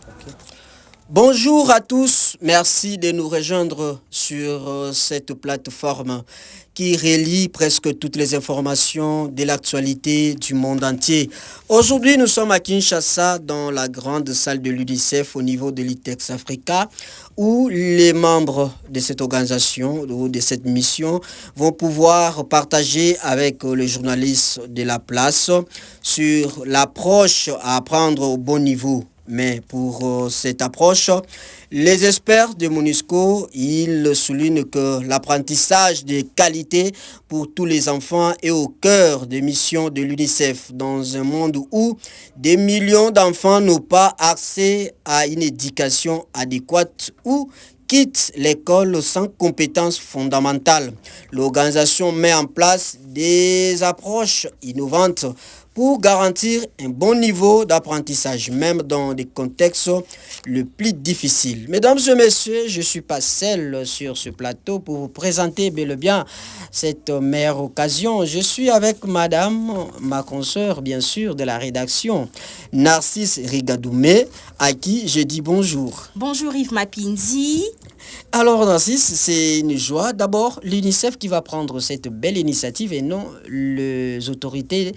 Okay. Bonjour à tous, merci de nous rejoindre sur cette plateforme qui relie presque toutes les informations de l'actualité du monde entier. Aujourd'hui, nous sommes à Kinshasa, dans la grande salle de l'UNICEF au niveau de l'ITEX Africa, où les membres de cette organisation ou de cette mission vont pouvoir partager avec les journalistes de la place sur l'approche à prendre au bon niveau. Mais pour cette approche, les experts de MONUSCO, ils soulignent que l'apprentissage de qualité pour tous les enfants est au cœur des missions de l'UNICEF dans un monde où des millions d'enfants n'ont pas accès à une éducation adéquate ou quittent l'école sans compétences fondamentales. L'organisation met en place des approches innovantes pour garantir un bon niveau d'apprentissage, même dans des contextes les plus difficiles. Mesdames et messieurs, je ne suis pas seul sur ce plateau pour vous présenter bel et bien cette meilleure occasion. Je suis avec madame, ma consoeur, bien sûr, de la rédaction, Narcisse Rigadoumé, à qui je dis bonjour. Bonjour Yves Mapinzi. Alors Narcisse, c'est une joie. D'abord, l'UNICEF qui va prendre cette belle initiative et non les autorités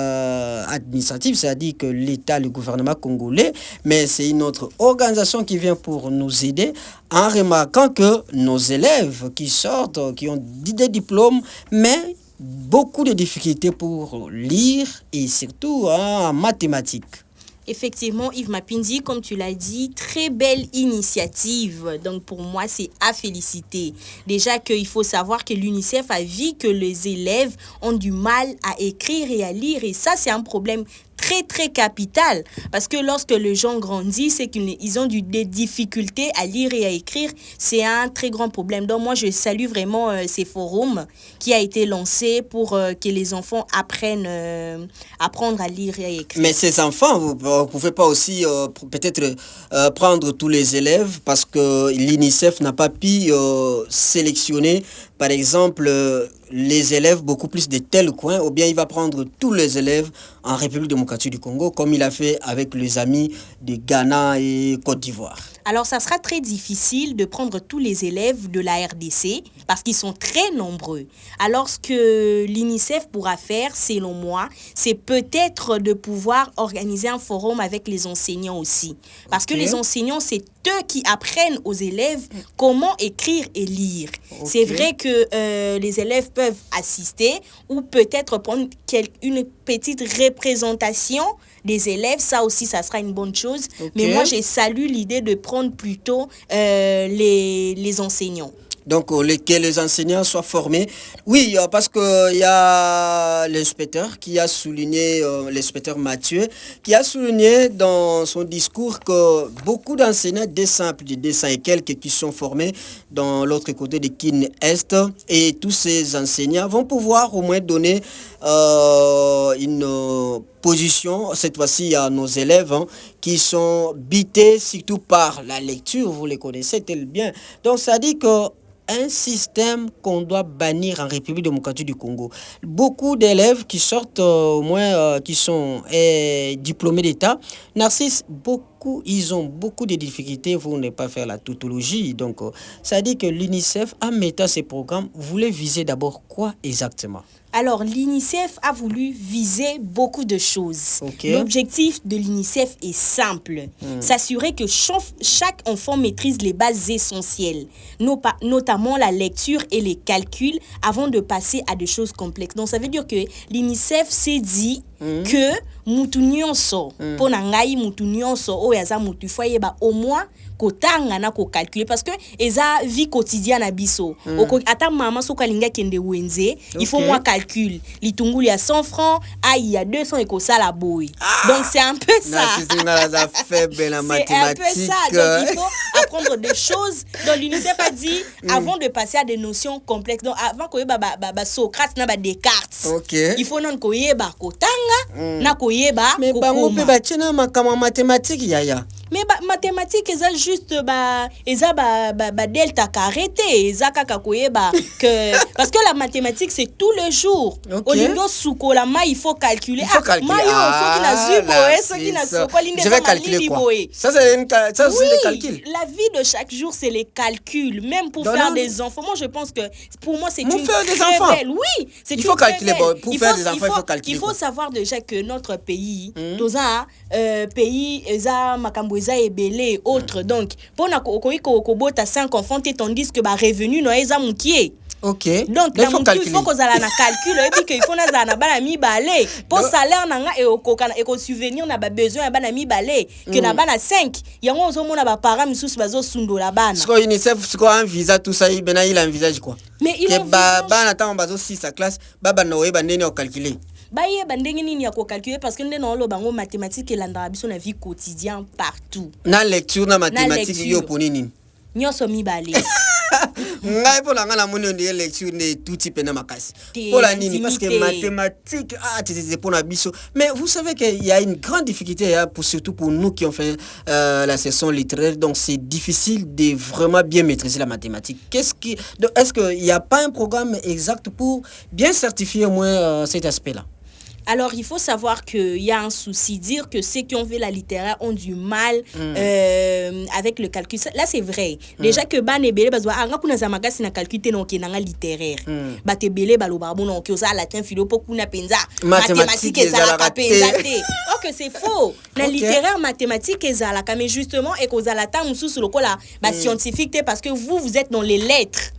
administratives, c'est-à-dire que l'État, le gouvernement congolais, mais c'est une autre organisation qui vient pour nous aider en remarquant que nos élèves qui sortent, qui ont des diplômes, mais beaucoup de difficultés pour lire et surtout en mathématiques. Effectivement, Yves Mapinzi, comme tu l'as dit, très belle initiative. Donc, pour moi, c'est à féliciter. Déjà qu'il faut savoir que l'UNICEF a vu que les élèves ont du mal à écrire et à lire. Et ça, c'est un problème très capital, parce que lorsque les gens grandissent et qu'ils ont des difficultés à lire et à écrire, c'est un très grand problème. Donc moi je salue vraiment ces forums qui a été lancé pour que les enfants apprennent apprendre à lire et à écrire. Mais ces enfants, vous ne pouvez pas aussi peut-être prendre tous les élèves, parce que l'UNICEF n'a pas pu sélectionner par exemple les élèves beaucoup plus de tel coin, ou bien il va prendre tous les élèves en République démocratique du Congo, comme il a fait avec les amis de Ghana et Côte d'Ivoire. Alors, ça sera très difficile de prendre tous les élèves de la RDC parce qu'ils sont très nombreux. Alors, ce que l'UNICEF pourra faire, selon moi, c'est peut-être de pouvoir organiser un forum avec les enseignants aussi. Parce que les enseignants, c'est eux qui apprennent aux élèves comment écrire et lire. C'est vrai que les élèves peuvent assister ou peut-être prendre une petite représentation des élèves. Ça aussi, ça sera une bonne chose. Mais moi, je salue l'idée de prendre plutôt les enseignants. Donc, que les enseignants soient formés. Oui, parce qu'il y a l'inspecteur qui a souligné, l'inspecteur Mathieu, qui a souligné dans son discours que beaucoup d'enseignants, des simples, des 200 et quelques qui sont formés dans l'autre côté de Kin Est, et tous ces enseignants vont pouvoir au moins donner une position, cette fois-ci à nos élèves qui sont bités surtout par la lecture, vous les connaissez tel bien. Donc, ça dit que un système qu'on doit bannir en République démocratique du Congo. Beaucoup d'élèves qui sortent, au moins qui sont diplômés d'État, Narcisse, ils ont beaucoup de difficultés pour ne pas faire la tautologie. Donc, ça dit que l'UNICEF, en mettant ces programmes, voulait viser d'abord quoi exactement? Alors, l'UNICEF a voulu viser beaucoup de choses. L'objectif de l'UNICEF est simple. S'assurer que chaque enfant maîtrise les bases essentielles, notamment la lecture et les calculs, avant de passer à des choses complexes. Donc, ça veut dire que l'UNICEF s'est dit que mutu nyonso pona ngai mutu nyonso o yaza mutu foye ba au moins kotanga na ko calculer parce que eza vie quotidienne abiso ata mama so kalinga kende wenze il faut moi calcul litunguli à 100 francs aïe à 200 et ko sala boy. Donc c'est un peu ça. C'est un peu ça. Donc il faut apprendre des choses. Donc l'UNICEF a dit avant de passer à des notions complexes. Donc avant ko yeba ba Socrate na ba Descartes. Il faut non ko yeba kotanga na ko yeba mais bango pe ba tshena makama mathématique yaya. Mais mathématiques, c'est juste delta carrété. Parce que la mathématique, c'est tous les jours. Au niveau soukola, il faut calculer. Je vais calculer quoi? Ça, c'est le calcul. La vie de chaque jour, c'est les calculs. Même pour faire des enfants. Moi, je pense que pour moi, c'est une très belle. Oui, c'est il faut calculer. Pour faire des enfants, il faut calculer. Il faut savoir déjà que notre pays, pays, Makambouza et Belé, autres. Donc, pour na 5 enfants, tandis que revenu, non, ok. Donc, il faut qu'on ait un calcul et puis qu'il faut na mi balé. Pour salaire nanga et au souvenir na besoin na mi balé que na bana 5. Yango ozomo na ba parents misusu bazo sundo la bana. Parce que UNICEF c'est quoi un visa tout ça il a un visage quoi. Mais il a bana tant bazo 6 à classe baba no yeba ndeni au calculer. Baye bandenge nini ya ko calculer parce que ndeno lo bango mathématiques et landra biso na vie quotidien partout. Na lecture na mathématiques yo pour nini? Nyoso mi balé. Ngai pour la ngala moni de lecture ne tout type na makasi. Pour la nini parce que mathématiques c'est pour na biso. Mais vous savez qu'il y a une grande difficulté surtout pour nous qui ont fait la session littéraire donc c'est difficile de vraiment bien maîtriser la mathématique. Est-ce qu'il y a pas un programme exact pour bien certifier au moins cet aspect-là? Alors, il faut savoir qu'il y a un souci. Dire que ceux qui ont fait la littéraire ont du mal avec le calcul. Là, c'est vrai. Déjà que ban et belé, na calcul littéraire. Bate belé, balobarbon, on kiosa, latin, philo, pokuna penza. Mathématiques et ok, c'est faux. La littéraire, mathématiques et zalaka. Mais justement, et qu'on a la temps, sous le la scientifique, parce que vous êtes dans les lettres.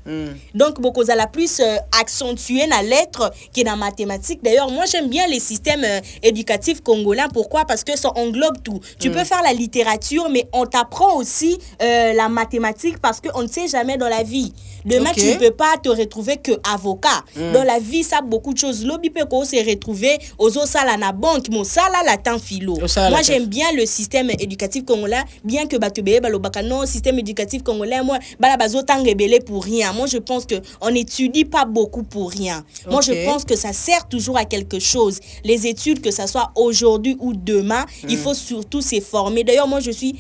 Donc, beaucoup la plus accentué la lettre qui est dans mathématiques. D'ailleurs, moi, j'aime bien les systèmes éducatifs congolais. Pourquoi? Parce que ça englobe tout. Tu peux faire la littérature, mais on t'apprend aussi la mathématique parce qu'on ne sait jamais dans la vie. Demain, tu ne peux pas te retrouver que avocat. Dans la vie, ça beaucoup de choses. L'obi peut se retrouver aux osala na banque, mon sala la temps philo. Moi, j'aime bien le système éducatif congolais, bien que batubé balobaka non système éducatif congolais moi bala bazo tang rebelle pour rien. Moi, je pense que on n'étudie pas beaucoup pour rien. Moi, je pense que ça sert toujours à quelque chose. Les études, que ça soit aujourd'hui ou demain, il faut surtout se former. D'ailleurs, moi, je suis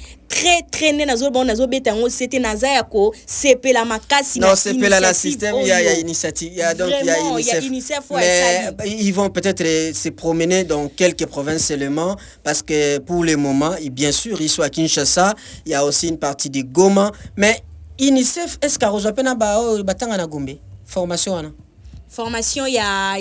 très né nazo betango c'était nazayako CP la makasi non CP la système il y a initiative il y a donc il y a UNICEF mais ils vont peut-être se promener dans quelques provinces seulement parce que pour le moment bien sûr ils sont à Kinshasa il y a aussi une partie de Goma mais UNICEF est-ce qu'à Rosapena batanga na Gombe formation ana formation il y a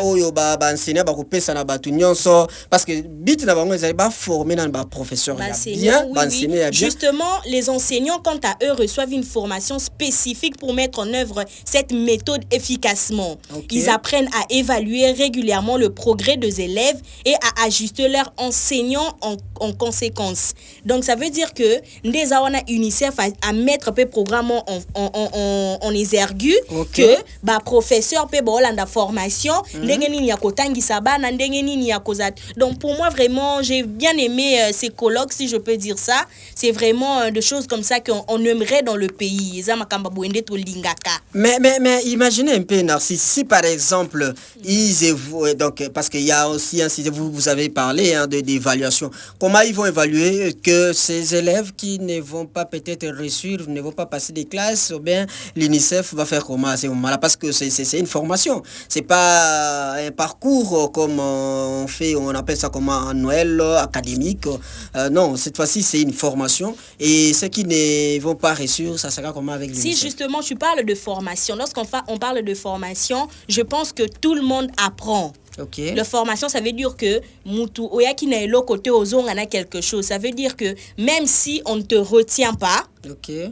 oyo ba enseigner ba kopesa na batu nyonso parce que bit na bango ezali ba former na ba professeur bien ba enseigner bien justement les enseignants quant à eux reçoivent une formation spécifique pour mettre en œuvre cette méthode efficacement. Ils apprennent à évaluer régulièrement le progrès des élèves et à ajuster leurs enseignants en conséquence. Donc ça veut dire que ndeza wana UNICEF à mettre peu programme en exergue que ba professeur pe ba olanda formation ndenge nini ya kotangisa bana ndenge nini ya kozat. Donc pour moi vraiment j'ai bien aimé ces colloques si je peux dire ça. C'est vraiment des choses comme ça qu'on aimerait dans le pays. Eza makamba boende to lingaka. Mais imaginez un peu Narcisse si par exemple ils évoluent donc parce qu'il y a aussi vous avez parlé d'évaluation. Comment ils vont évaluer que ces élèves qui ne vont pas peut-être réussir, ne vont pas passer des classes ou bien l'UNICEF va faire comment à ce moment-là parce que c'est une formation. C'est pas un parcours comme on appelle ça comme un Noël académique. Non, cette fois-ci, c'est une formation. Et ceux qui ne vont pas réussir, ça sera comment avec l'UNICEF? Si justement, tu parles de formation, lorsqu'on parle de formation, je pense que tout le monde apprend. La formation, ça veut dire que mutu oyaki na elo côté ozonga na quelque chose. Ça veut dire que même si on ne te retient pas,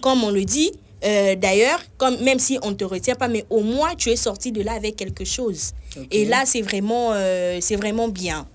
comme on le dit, d'ailleurs, même si on ne te retient pas, mais au moins tu es sorti de là avec quelque chose. Et là, c'est vraiment bien.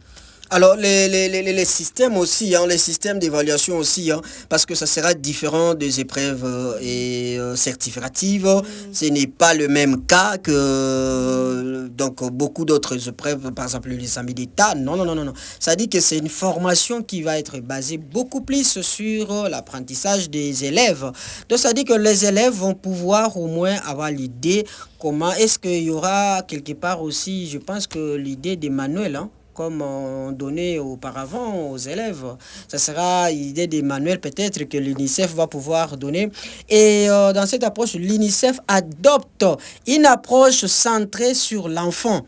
Alors, les systèmes aussi, les systèmes d'évaluation aussi, parce que ça sera différent des épreuves et certificatives. Ce n'est pas le même cas que donc, beaucoup d'autres épreuves, par exemple les examens d'État. Non. Ça dit que c'est une formation qui va être basée beaucoup plus sur l'apprentissage des élèves. Donc, ça dit que les élèves vont pouvoir au moins avoir l'idée comment est-ce qu'il y aura quelque part aussi, je pense que l'idée d'Emmanuel, comme on donnait auparavant aux élèves. Ça sera l'idée des manuels peut-être que l'UNICEF va pouvoir donner. Et dans cette approche, l'UNICEF adopte une approche centrée sur l'enfant.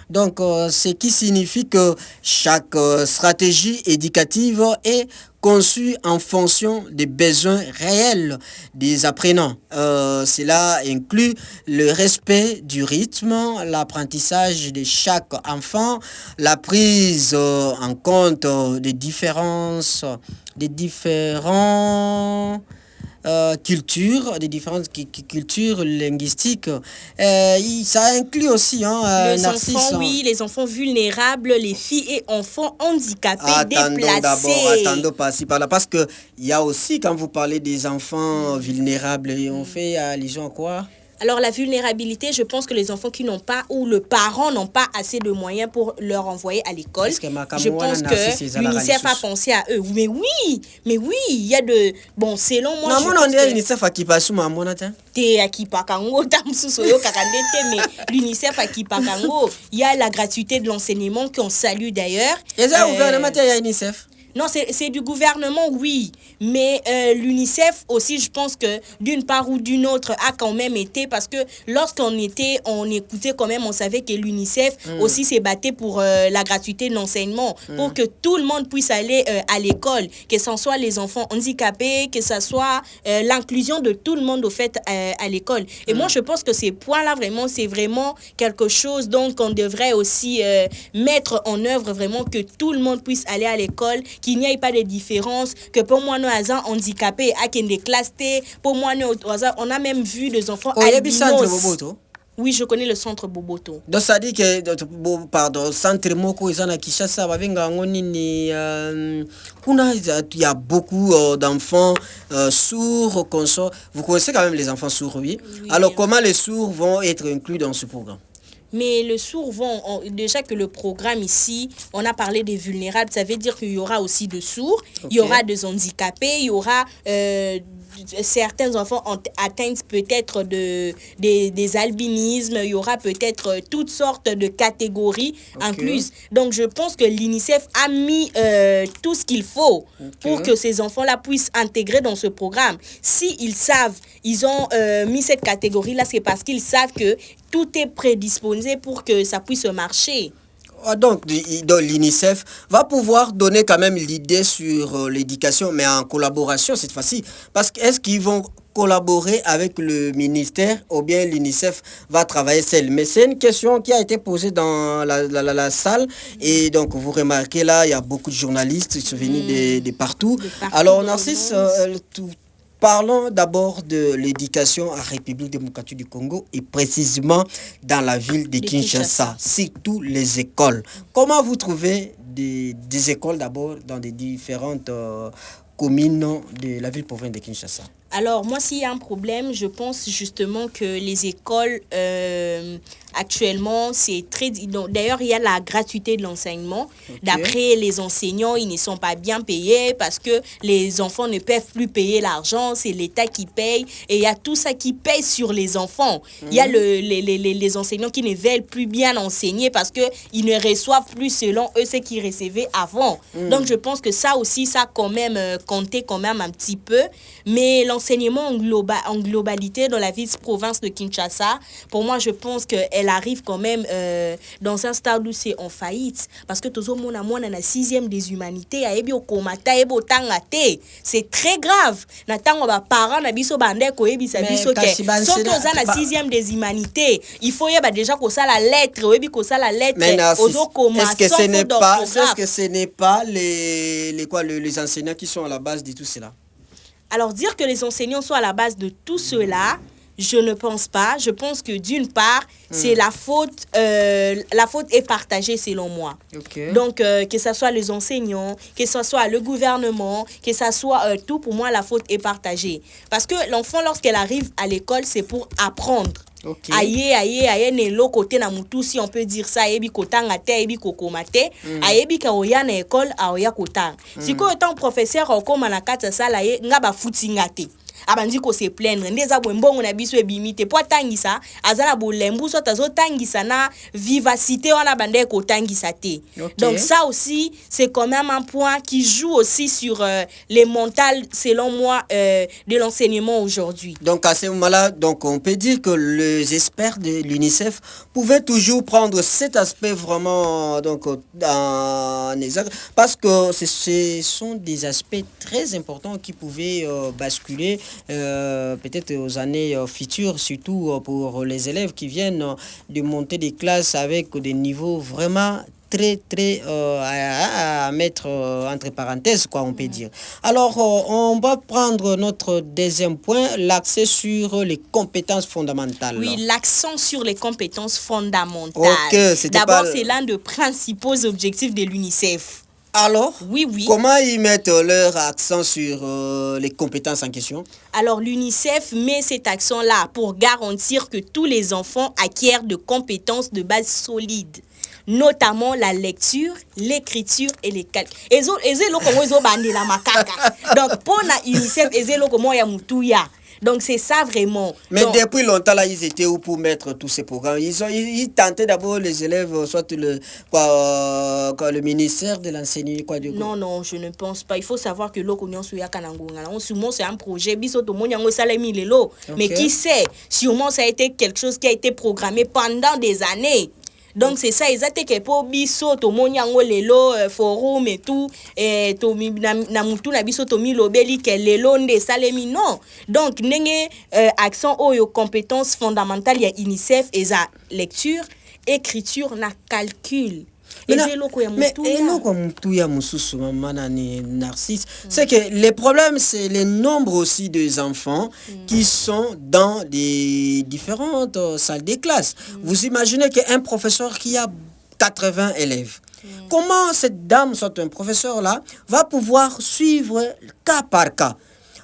Donc, ce qui signifie que chaque stratégie éducative est conçue en fonction des besoins réels des apprenants. Cela inclut le respect du rythme, l'apprentissage de chaque enfant, la prise en compte des différences, des différentes cultures linguistiques. Ça inclut aussi les enfants, oui, les enfants vulnérables, les filles et enfants handicapés déplacés. Attendons par-ci par-là, parce que il y a aussi, quand vous parlez des enfants vulnérables, on fait allusion à quoi? Alors la vulnérabilité, je pense que les enfants qui n'ont pas ou le parent n'ont pas assez de moyens pour leur envoyer à l'école. Je pense que l'UNICEF a pensé à eux. Mais oui, il y a de... Bon, selon moi, je pense que... l'UNICEF a qui passe mais l'UNICEF a qui il y a la gratuité de l'enseignement qu'on salue d'ailleurs. Et ça, le gouvernement, il y a l'UNICEF? Non, c'est du gouvernement, oui. Mais l'UNICEF aussi, je pense que d'une part ou d'une autre a quand même été, parce que lorsqu'on écoutait quand même, on savait que l'UNICEF aussi s'est battu pour la gratuité de l'enseignement, pour que tout le monde puisse aller à l'école, que ce soit les enfants handicapés, que ce soit l'inclusion de tout le monde au fait à l'école. Et moi, je pense que ces points-là, vraiment, c'est vraiment quelque chose donc on devrait aussi mettre en œuvre, vraiment que tout le monde puisse aller à l'école, qu'il n'y ait pas de différence, que pour moi, nous, handicapés, à qui des classes, pour moi, nous, on a même vu des enfants albinos. Oui, je connais le centre Boboto. Donc ça dit que pardon, centre moko izana Kinshasa bavenga ngonini il y a beaucoup d'enfants sourds consort. Vous connaissez quand même les enfants sourds, oui. Alors comment les sourds vont être inclus dans ce programme? Mais le sourd déjà que le programme ici, on a parlé des vulnérables, ça veut dire qu'il y aura aussi des sourds, il y aura des handicapés, il y aura certains enfants atteints peut-être des albinismes, il y aura peut-être toutes sortes de catégories incluses. Donc je pense que l'UNICEF a mis tout ce qu'il faut pour que ces enfants-là puissent intégrer dans ce programme. S'ils savent, ils ont mis cette catégorie-là, c'est parce qu'ils savent que tout est prédisposé pour que ça puisse marcher. Donc l'UNICEF va pouvoir donner quand même l'idée sur l'éducation, mais en collaboration cette fois-ci. Parce que est-ce qu'ils vont collaborer avec le ministère ou bien l'UNICEF va travailler seul? Mais c'est une question qui a été posée dans la salle. Et donc vous remarquez là, il y a beaucoup de journalistes qui sont venus de partout. Alors Narcisse, parlons d'abord de l'éducation en République démocratique du Congo et précisément dans la ville de Kinshasa, surtout les écoles. Comment vous trouvez des écoles d'abord dans des différentes communes de la ville province de Kinshasa? Alors moi, s'il y a un problème, je pense justement que les écoles actuellement, c'est très... D'ailleurs, il y a la gratuité de l'enseignement. D'après les enseignants, ils ne sont pas bien payés parce que les enfants ne peuvent plus payer l'argent. C'est l'État qui paye. Et il y a tout ça qui paye sur les enfants. Il y a les enseignants qui ne veulent plus bien enseigner parce qu'ils ne reçoivent plus selon eux ce qu'ils recevaient avant. Donc, je pense que ça aussi, ça a quand même compté quand même un petit peu. Mais l'enseignement en globalité dans la ville-province de Kinshasa, pour moi, je pense qu'elle arrive quand même dans un stade où c'est en faillite. Parce que tout le monde a la 6e des humanités, c'est très grave. Les parents la 6e des humanités, il faut déjà que ça la lettre, est-ce que ce n'est pas les enseignants qui sont à la base de tout cela? Alors, dire que les enseignants sont à la base de tout cela, je ne pense pas. Je pense que d'une part, c'est la faute est partagée selon moi. Donc, que ce soit les enseignants, que ce soit le gouvernement, que ce soit tout, pour moi, la faute est partagée. Parce que l'enfant, lorsqu'elle arrive à l'école, c'est pour apprendre. Aïe, nelo côté na mutu, si on peut dire ça, ebi kotanga te, ebi kokomate, aïe ka oya na école, aoya kotang. Si ko étant professeur au koma na kata sala ye, nga ba futingate. abandi ko se plaindre ndeza mbongo na biso ebimite po tangisa azala bolembu so tazo tangisa na vivacité wana bande ko tangisa te. Donc ça aussi c'est quand même un point qui joue aussi sur les mentales selon moi de l'enseignement aujourd'hui. Donc à ce moment-là, donc on peut dire que les experts de l'UNICEF pouvaient toujours prendre cet aspect vraiment donc dans les parce que ce sont des aspects très importants qui pouvaient basculer peut-être aux années futures, surtout pour les élèves qui viennent de monter des classes avec des niveaux vraiment très à mettre entre parenthèses, quoi, on peut dire. Alors, on va prendre notre deuxième point, l'accès sur les compétences fondamentales. Oui, l'accent sur les compétences fondamentales. D'abord, c'est l'un des principaux objectifs de l'UNICEF. Alors, oui. Comment ils mettent leur accent sur les compétences en question? Alors, l'UNICEF met cet accent-là pour garantir que tous les enfants acquièrent de compétences de base solides, notamment la lecture, l'écriture et les calculs. Donc, pour la UNICEF, donc c'est ça vraiment. Mais donc, depuis longtemps là, ils étaient où pour mettre tous ces programmes? Ils tentaient d'abord les élèves, soit le ministère de l'enseignement. Non, je ne pense pas. Il faut savoir que c'est un projet. Mais qui sait, sûrement ça a été quelque chose qui a été programmé pendant des années. Donc c'est ça, ils étaient que pour biso to monyango lelo forum et tout to na mutu na biso to mi lobeli ke lelo nde salemi non. Donc nenge accent aux compétences fondamentales ya UNICEF eza lecture, écriture na calcul. Mais c'est que le problème, c'est le nombre aussi des enfants qui sont dans les différentes salles de classe. Vous imaginez qu'un professeur qui a 80 élèves, comment cette dame, soit un professeur là, va pouvoir suivre cas par cas?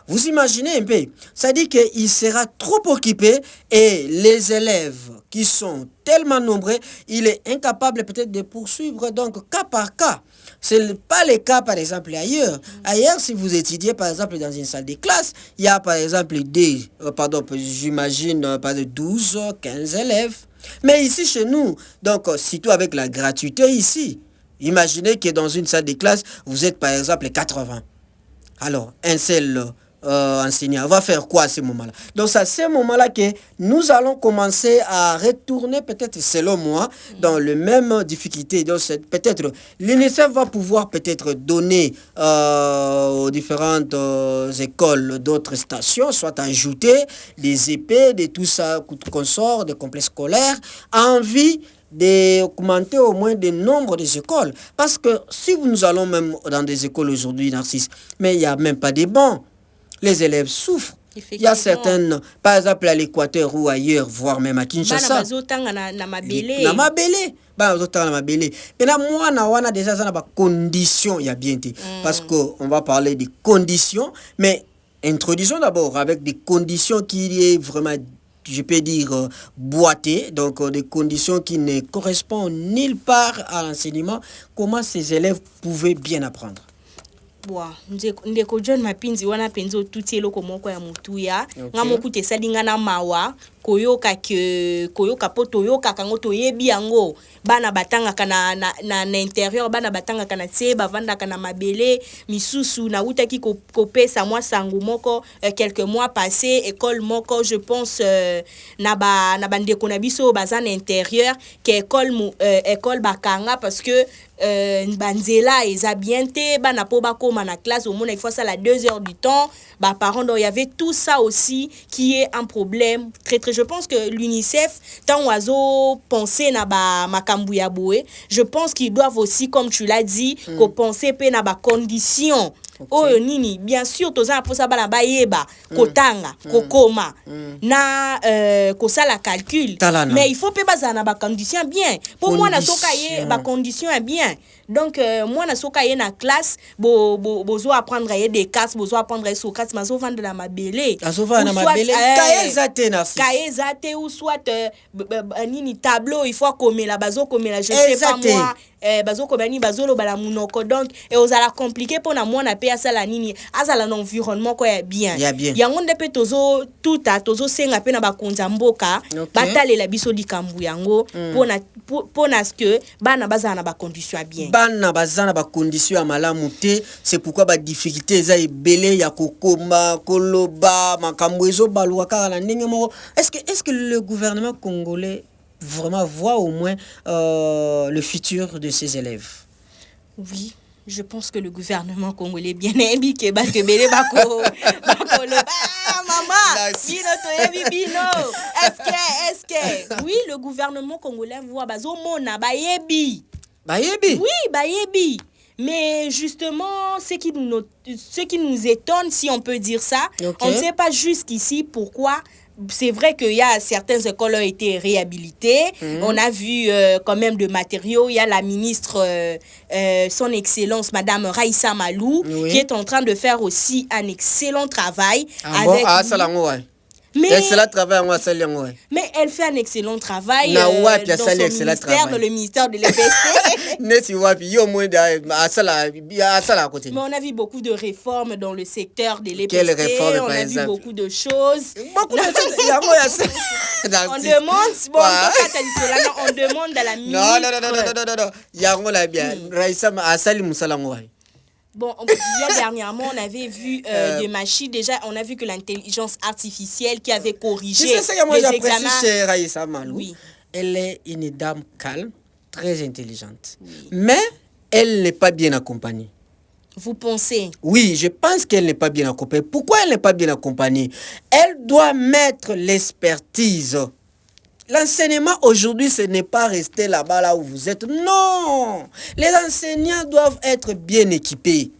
Vous imaginez un peu, ça dit qu'il sera trop occupé et les élèves qui sont tellement nombreux, il est incapable peut-être de poursuivre donc cas par cas. Ce n'est pas le cas par exemple ailleurs. Ailleurs, si vous étudiez par exemple dans une salle de classe, il y a par exemple j'imagine 12, 15 élèves. Mais ici chez nous, donc surtout avec la gratuité ici, imaginez que dans une salle de classe, vous êtes par exemple 80. Alors, un seul enseignant va faire quoi à ce moment-là? Donc c'est à ce moment-là que nous allons commencer à retourner peut-être selon moi dans les mêmes difficultés. Donc peut-être l'UNICEF va pouvoir peut-être donner aux différentes écoles d'autres stations, soit ajouter des épées, de tout ça consort, des complexes scolaires, envie d'augmenter au moins le nombre des écoles. Parce que si nous allons même dans des écoles aujourd'hui, Narcisse, mais il n'y a même pas de bancs. Les élèves souffrent. Il y a certaines, par exemple à l'Équateur ou ailleurs, voire même à Kinshasa. Conditions, il y a bien été. Parce qu'on va parler des conditions, mais introduisons d'abord avec des conditions qui est vraiment, je peux dire, boitées, donc des conditions qui ne correspondent nulle part à l'enseignement. Comment ces élèves pouvaient bien apprendre? Ndeko John Mapinzi wana penzo tuti eloko moko ya mutuya nga moku te salinga na mawa koyoka poto yoka kango to yebi yango bana batanga kana na intérieur bana batanga kana tse bavanda kana mabele misusu na utaki kopesa mwa sangu moko quelques mois passés école moko je pense na bandeko na biso bazana intérieur que école bakanga parce que banzela eza bien te bana po bakoma na classe au moins il faut ça la 2 heures du temps parents donc il y avait tout ça aussi qui est un problème très je pense que l'UNICEF tant oiseau penser na makambu ya boé je pense qu'ils doivent aussi comme tu l'as dit qu'on penser pe na conditions. Oyo nini bien sûr toza pour ça bana bayeba kotanga kokoma na kosala calcul mais il faut pe bazana ba condition bien pour moi na soka ye ba condition bien donc moi na soka ye na classe bozo apprendre ye des cartes bozo apprendre ye Socrate mazo vendre la mabele kaezate ou soit nini tableau il faut comme la bazo comme la je sais pas moi bazo kobani bazolo bala munoko donc et ozala compliqué pour na mwana pe asala nini azala na environnement ko ya bien yango nde pe tozo senga pe na bakonza mboka batalela biso likambu yango pona ce bana bazana na ba condition ya bien bana bazana na ba condition ya malamu te c'est pourquoi ba difficulté eza ebele ya kokoma koloba makambo ezo balwa kaka na ndenge moko est-ce que le gouvernement congolais vraiment voit au moins le futur de ses élèves? Oui, je pense que le gouvernement congolais bien aimé que bele bako maman bino to bino est-ce que oui le gouvernement congolais voit bazo mona bayebi oui bayebi mais justement ce qui nous étonne si on peut dire ça on ne sait pas jusqu'ici pourquoi. C'est vrai qu'il y a certaines écoles ont été réhabilitées. On a vu quand même de matériaux. Il y a la ministre, son excellence, Madame Raissa Malou, qui est en train de faire aussi un excellent travail. Mais elle fait un excellent travail dans le ministère de l'EPST. Mais on a vu beaucoup de réformes dans le secteur de l'EPST. On a vu beaucoup de choses. On demande à la ministre. Bon, dernièrement, on avait vu des machines. Déjà, on a vu que l'intelligence artificielle qui avait corrigé les examens. Chez Raissa Malou, elle est une dame calme, très intelligente. Mais elle n'est pas bien accompagnée. Vous pensez? Oui, je pense qu'elle n'est pas bien accompagnée. Pourquoi elle n'est pas bien accompagnée? Elle doit mettre l'expertise. L'enseignement aujourd'hui, ce n'est pas rester là-bas, là où vous êtes. Non! Les enseignants doivent être bien équipés.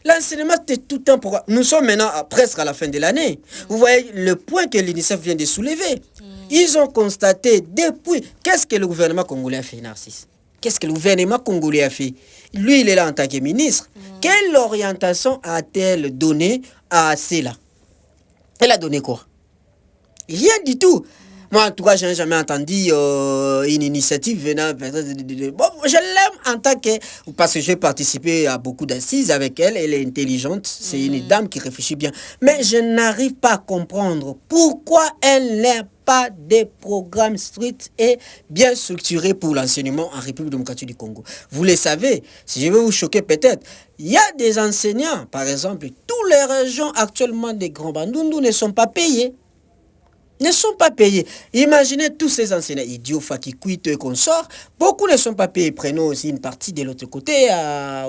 L'enseignement, c'est tout un programme. Nous sommes maintenant presque à la fin de l'année. Vous voyez le point que l'UNICEF vient de soulever. Ils ont constaté depuis... Qu'est-ce que le gouvernement congolais a fait, Narcisse? Qu'est-ce que le gouvernement congolais a fait? Lui, il est là en tant que ministre. Quelle orientation a-t-elle donné à cela? Elle a donné quoi? Rien du tout. Moi, en tout cas, je n'ai jamais entendu une initiative venant... Bon, je l'aime en tant que... Parce que j'ai participé à beaucoup d'assises avec elle. Elle est intelligente. C'est une dame qui réfléchit bien. Mais je n'arrive pas à comprendre pourquoi elle n'a pas des programmes stricts et bien structurés pour l'enseignement en République démocratique du Congo. Vous le savez, si je vais vous choquer peut-être, il y a des enseignants, par exemple, toutes les régions actuellement des Grands Bandundu ne sont pas payées. Ne sont pas payés. Imaginez tous ces enseignants idiots, Fakikuite et consorts. Beaucoup ne sont pas payés. Prenons aussi une partie de l'autre côté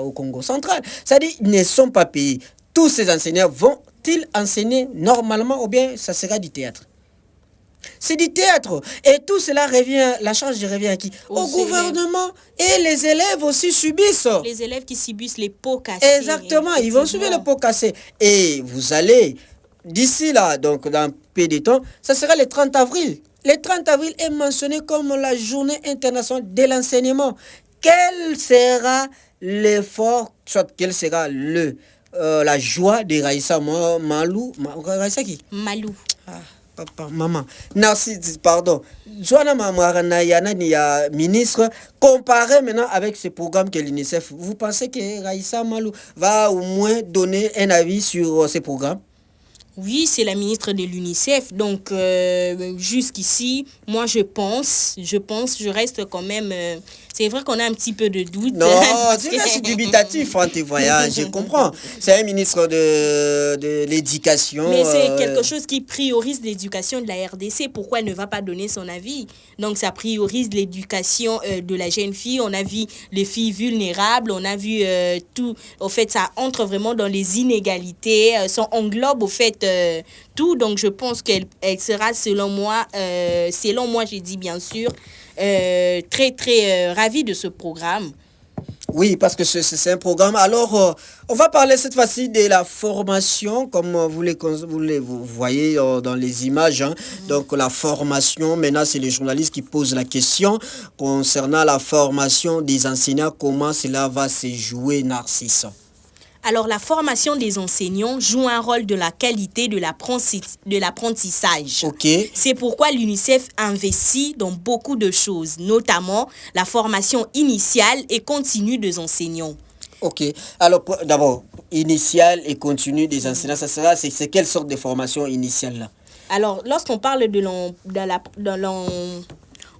au Congo central. C'est-à-dire ils ne sont pas payés. Tous ces enseignants vont-ils enseigner normalement ou bien ça sera du théâtre? C'est du théâtre. Et tout cela revient, la charge revient à qui? Au gouvernement. Et les élèves aussi subissent. Les élèves qui subissent les pots cassés. Exactement, ils vont subir les pots cassés. Et vous allez... D'ici là, donc dans peu de temps, ça sera le 30 avril. Le 30 avril est mentionné comme la journée internationale de l'enseignement. Quel sera l'effort, soit quelle sera la joie de Raissa Malou? Raissa qui? Malou. Ah, papa, maman. Narcisse, pardon. Joana Mamarana ni ministre, comparé maintenant avec ce programme que l'UNICEF, vous pensez que Raissa Malou va au moins donner un avis sur ce programme? Oui, c'est la ministre de l'UNICEF. Donc, jusqu'ici, moi, je reste quand même... c'est vrai qu'on a un petit peu de doute. Non, tu restes dubitatif en tes voyages, je comprends. C'est un ministre de l'éducation. Mais c'est quelque chose qui priorise l'éducation de la RDC. Pourquoi elle ne va pas donner son avis? Donc, ça priorise l'éducation de la jeune fille. On a vu les filles vulnérables. On a vu tout. Au fait, ça entre vraiment dans les inégalités. Ça englobe, au fait, tout. Donc, je pense qu'elle sera, selon moi, j'ai dit bien sûr, très, très ravie de ce programme. Oui, parce que c'est un programme. Alors, on va parler cette fois-ci de la formation, comme vous voyez dans les images. Hein. Donc, la formation, maintenant, c'est les journalistes qui posent la question concernant la formation des enseignants. Comment cela va se jouer, Narcisse? Alors, la formation des enseignants joue un rôle de la qualité de l'apprentissage. C'est pourquoi l'UNICEF investit dans beaucoup de choses, notamment la formation initiale et continue des enseignants. Ok. Alors, d'abord, initiale et continue des enseignants, c'est quelle sorte de formation initiale là? Alors, lorsqu'on parle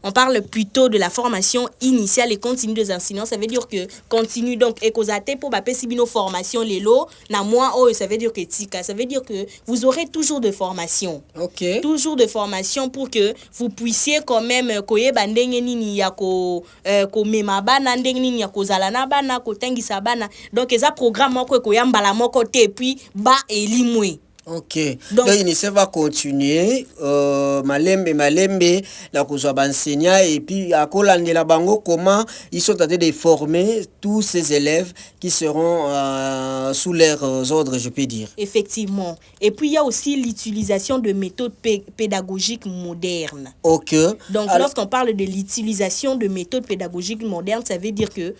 on parle plutôt de la formation initiale et continue des enseignants. Ça veut dire que continue donc écosate pour baper si bino formation lelo na moi ça veut dire que tika. Ça veut dire que vous aurez toujours de formation. Ok. Toujours de formation pour que vous puissiez quand même koye bandenge nini ya ko mema bana ndenge nini ya ko zalana bana ko tengisa bana. Donc eza programme moko ko yambala moko te puis ba elimwe. Ok. Donc l'UNICEF va continuer malembe la kozwa enseignant et puis à kolandela bango comment ils sont en train de former tous ces élèves qui seront sous leurs ordres, je peux dire. Effectivement. Et puis il y a aussi l'utilisation de méthodes pédagogiques modernes. Ok. Donc lorsqu'on parle de l'utilisation de méthodes pédagogiques modernes, ça veut dire que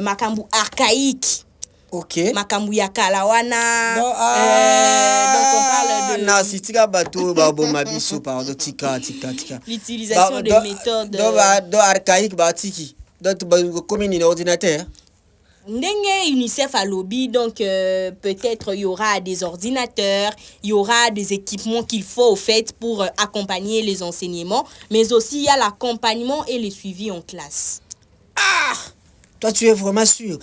makambu archaïque. Ok. Makambu ya kalawana. Donc on parle de na sitika bato babo mabiso pardon tika. L'utilisation de méthodes archaïques batiki. Donc comme un ordinateur. Ndenge UNICEF a lobby, donc peut-être il y aura des ordinateurs, il y aura des équipements qu'il faut au fait pour accompagner les enseignements, mais aussi il y a l'accompagnement et le suivi en classe. Ah, toi tu es vraiment sûr?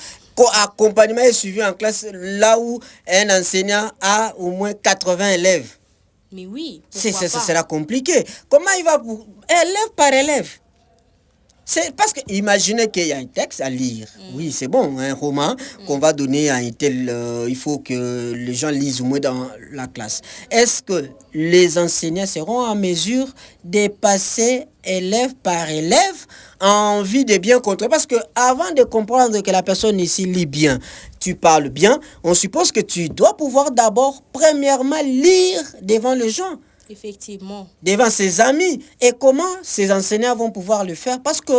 Accompagnement et suivi en classe là où un enseignant a au moins 80 élèves. Mais oui, ça sera compliqué. Comment il va pour élève par élève? C'est parce que imaginez qu'il y a un texte à lire. Oui, c'est bon, un roman qu'on va donner à un tel. Il faut que les gens lisent au moins dans la classe. Est-ce que les enseignants seront en mesure de passer élève par élève en vue de bien contrôler? Parce que avant de comprendre que la personne ici lit bien, tu parles bien, on suppose que tu dois pouvoir d'abord, premièrement, lire devant les gens. Effectivement. Devant ses amis. Et comment ces enseignants vont pouvoir le faire? Parce que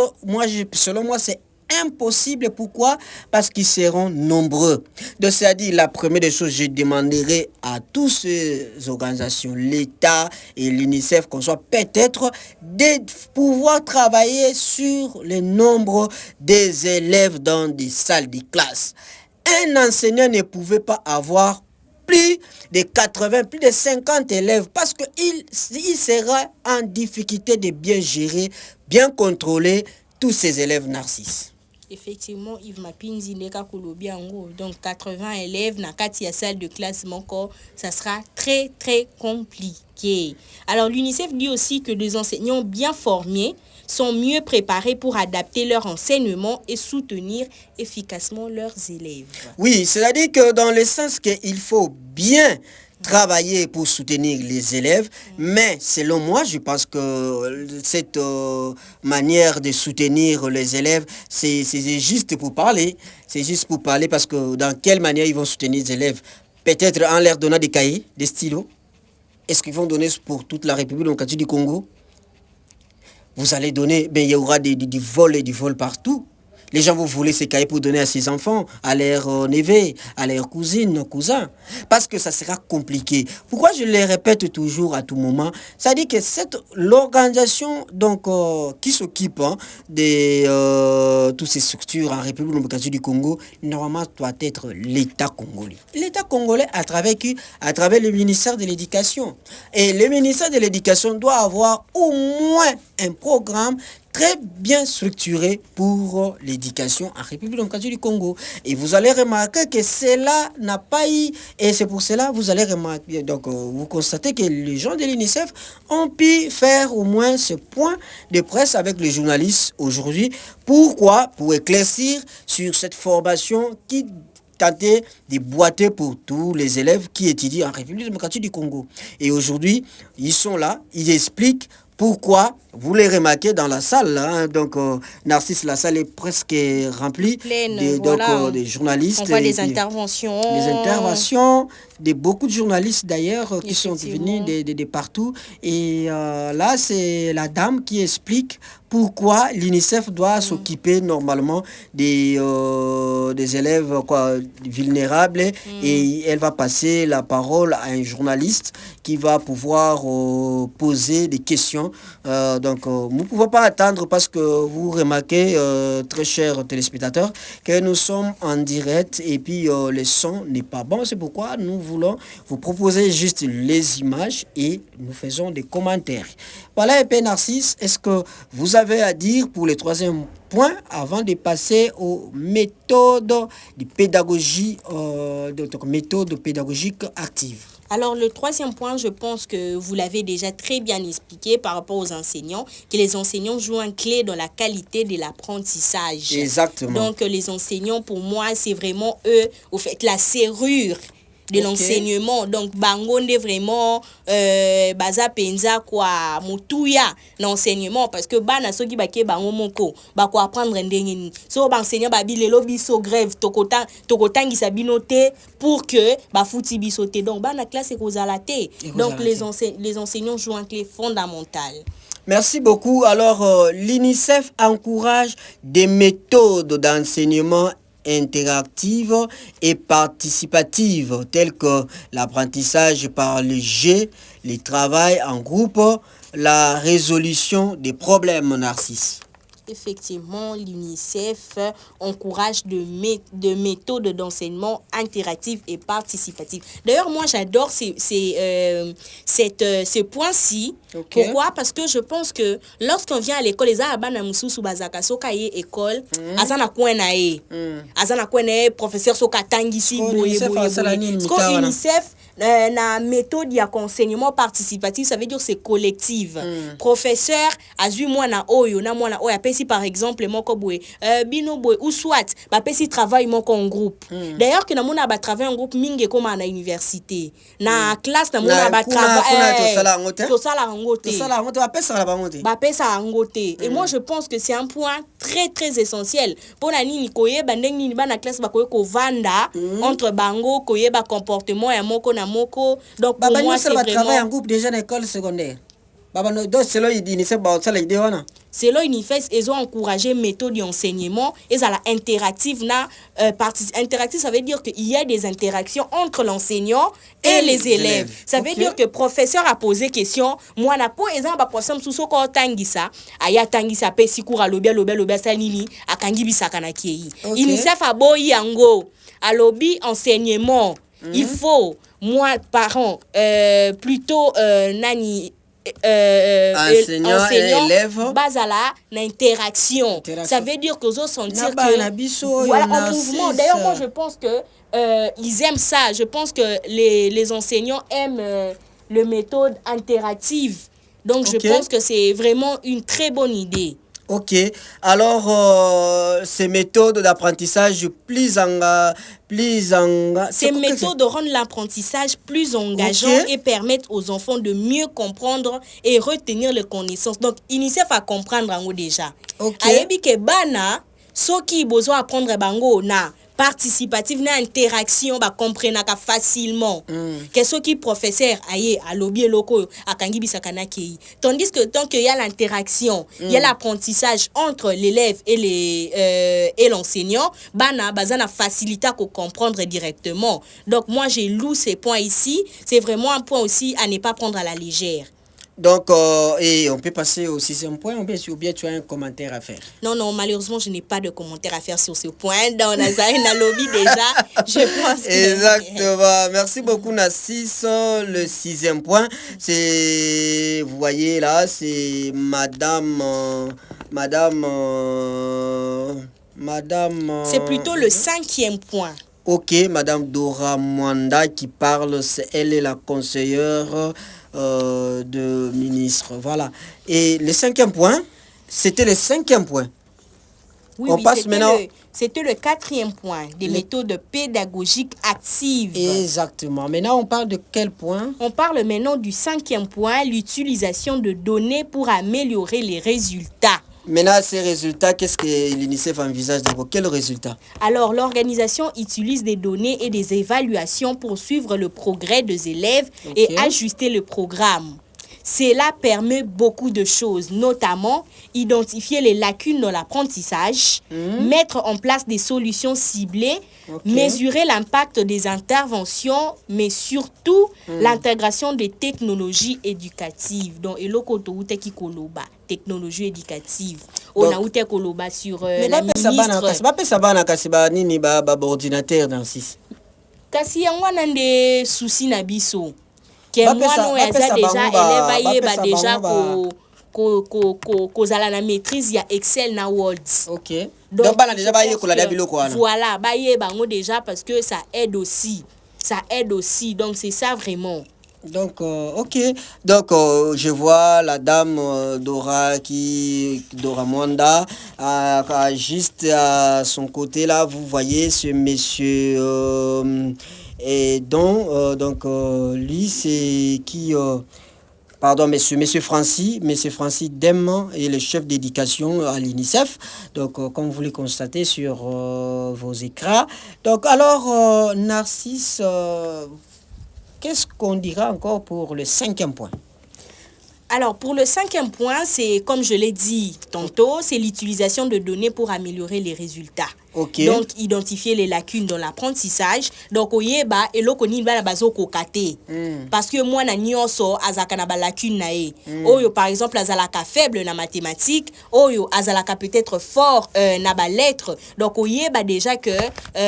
selon moi, c'est impossible. Pourquoi? Parce qu'ils seront nombreux. Donc, c'est-à-dire, la première des choses, je demanderai à toutes ces organisations, l'État et l'UNICEF, qu'on soit peut-être de pouvoir travailler sur le nombre des élèves dans des salles de classe. Un enseignant ne pouvait pas avoir plus de 80, plus de 50 élèves parce qu'il sera en difficulté de bien gérer, bien contrôler tous ces élèves narcisses. Effectivement, Yves Mapinzi Ndeka Kolobi Ango, donc 80 élèves dans la salle de classe, ça sera très très compliqué. Alors l'UNICEF dit aussi que les enseignants bien formés sont mieux préparés pour adapter leur enseignement et soutenir efficacement leurs élèves. Oui, c'est-à-dire que dans le sens qu'il faut bien travailler pour soutenir les élèves, mais selon moi, je pense que cette manière de soutenir les élèves, c'est juste pour parler. C'est juste pour parler parce que dans quelle manière ils vont soutenir les élèves? Peut-être en leur donnant des cahiers, des stylos. Est-ce qu'ils vont donner pour toute la République démocratique du Congo? Vous allez donner, ben, il y aura des vols et du vol partout. Les gens vont voler ces cahiers pour donner à ses enfants, à leurs neveux, à leurs cousines, cousins. Parce que ça sera compliqué. Pourquoi je le répète toujours à tout moment? Ça dit que l'organisation qui s'occupe de toutes ces structures en République démocratique du Congo, normalement doit être l'État congolais. L'État congolais à travers qui? À travers le ministère de l'Éducation. Et le ministère de l'Éducation doit avoir au moins un programme très bien structuré pour l'éducation en République démocratique du Congo. Et vous allez remarquer que cela n'a pas eu, et c'est pour cela vous allez remarquer, donc vous constatez que les gens de l'UNICEF ont pu faire au moins ce point de presse avec les journalistes aujourd'hui. Pourquoi? Pour éclaircir sur cette formation qui tentait de boiter pour tous les élèves qui étudient en République démocratique du Congo. Et aujourd'hui, ils sont là, ils expliquent pourquoi. Vous les remarquez dans la salle, là, donc Narcisse, la salle est presque remplie. Pleine, des journalistes. On voit des interventions. Des interventions, de beaucoup de journalistes d'ailleurs qui sont venus de partout. Et là, c'est la dame qui explique pourquoi l'UNICEF doit s'occuper normalement des élèves vulnérables et elle va passer la parole à un journaliste qui va pouvoir poser des questions. Donc, nous ne pouvons pas attendre parce que vous remarquez, très chers téléspectateurs, que nous sommes en direct et puis le son n'est pas bon. C'est pourquoi nous voulons vous proposer juste les images et nous faisons des commentaires. Voilà, EP Narcisse, est-ce que vous avez à dire pour le troisième point avant de passer aux méthodes de pédagogie, méthodes pédagogiques actives? Alors, le troisième point, je pense que vous l'avez déjà très bien expliqué par rapport aux enseignants, que les enseignants jouent un clé dans la qualité de l'apprentissage. Exactement. Donc, les enseignants, pour moi, c'est vraiment eux, au fait, la serrure de l'enseignement. Donc, bangonde vraiment baza penza kwa mutuya l'enseignement parce que bana soki bake bango moko ba ko apprendre ndenge ni. So ba enseignant ba bilelo biso grève tokotangisa binote pour que ba futi biso te. Donc bana classe ekozala te. Donc les enseignants jouent un clé fondamental. Merci beaucoup. Alors, l'UNICEF encourage des méthodes d'enseignement interactive et participative telles que l'apprentissage par le jeu, le travail en groupe, la résolution des problèmes narcisses. Effectivement, l'UNICEF encourage de méthodes d'enseignement interactives et participatives. D'ailleurs, moi, j'adore ce point-ci. Okay. Pourquoi? Parce que je pense que lorsqu'on vient à l'école, les école, professeur soka tangisi UNICEF na méthode ya enseignement participatif, ça veut dire c'est collectif. Professeur azui mwana oyo na mwana oyo apesi par exemple moko boye bino boye ou soit ba pesi travail moko en groupe. D'ailleurs que na mona ba travail en groupe mingi comme na université. Na classe na mona ba travail to sala ngote. Ba pesa ngote. Et moi je pense que c'est un point très très essentiel. Pour na nini koyeba ndenge nini ba na classe ba ko vanda entre bango koyeba comportement ya moko na moko. Donc pour moi c'est vraiment travail en groupe déjà dans l'école secondaire. Selon l'UNICEF, ils ont encouragé méthode d'enseignement et ça la interactive interactive, ça veut dire qu'il y a des interactions entre l'enseignant et les élèves. Ça veut dire que le professeur a posé question, moi na po exemple professeur sous ko tangisa, aya tangisa pe sikura lobia salini akangi bisaka na kei. UNICEF a boyi yango alobi enseignement. Il faut moi parents plutôt nani enseignant et élève basala l'interaction. Ça veut dire que vous sentir que voilà en mouvement. D'ailleurs moi je pense que ils aiment ça. Je pense que les enseignants aiment les méthodes interactives. Donc je pense que c'est vraiment une très bonne idée. Ok, alors ces méthodes d'apprentissage ces méthodes rendent l'apprentissage plus engageant et permettent aux enfants de mieux comprendre et retenir les connaissances. Donc, UNICEF a comprendre en déjà. Ayebi ke bana soki besoin apprendre bango na participative na interaction ba comprendre facilement. Que ce qui professeur aye à lobby loko akangi bisaka na kei. Tandis que tant qu'il y a l'interaction, il y a l'apprentissage entre l'élève et l'enseignant, bana bazana facilité à comprendre directement. Donc moi j'ai lu ces points ici, c'est vraiment un point aussi à ne pas prendre à la légère. Donc, et on peut passer au sixième point, ou bien tu as un commentaire à faire? Non, malheureusement, je n'ai pas de commentaire à faire sur ce point. Dans Nazaré, lobby déjà, je pense que... Exactement. Merci beaucoup, Nassis. Le sixième point, c'est, vous voyez là, c'est Madame... C'est plutôt le cinquième point. Ok, Madame Dora Mwanda qui parle, elle est la conseillère de ministre. Voilà. Et le cinquième point, c'était le cinquième point. Oui, passe maintenant. C'était le quatrième point, des méthodes pédagogiques actives. Exactement. Maintenant, on parle de quel point? On parle maintenant du cinquième point, l'utilisation de données pour améliorer les résultats. Maintenant, ces résultats, qu'est-ce que l'UNICEF envisage d'abord? Quels résultats? Alors, l'organisation utilise des données et des évaluations pour suivre le progrès des élèves et ajuster le programme. Cela permet beaucoup de choses, notamment identifier les lacunes dans l'apprentissage, mettre en place des solutions ciblées, mesurer l'impact des interventions, mais surtout l'intégration des technologies éducatives. Donc, technologie éducative. On a outé koloba sur la ministre. Ordinateur dans 6. Kasi yanwana nde souci na biso. Ke mwana yaza déjà élève yeba déjà ko zala na maîtrise ya Excel na Word. OK. Donc bana déjà ba yekola da biloko wana. Voilà, ba yeba ngo déjà parce que ça aide aussi. Ça aide aussi. Donc c'est ça vraiment. Donc, ok. Donc, je vois la dame Dora Mwanda, juste à son côté là, vous voyez ce monsieur et donc lui c'est qui pardon, monsieur Francis Dem est le chef d'éducation à l'UNICEF. Donc, comme vous le constatez sur vos écrans. Donc, alors, Narcisse, qu'est-ce qu'on dira encore pour le 5e point? Alors, pour le 5e point, c'est, comme je l'ai dit tantôt, c'est l'utilisation de données pour améliorer les résultats. Okay. Donc, identifier les lacunes dans l'apprentissage. Donc, oyeba, elokoni ba bazo kokate. Parce que moi, na nyonso, azaka na ba lacune na e. Oyo, par exemple, azalaka faible na mathématiques. Oyo, azalaka peut-être fort na ba lettres. Donc, oyeba déjà que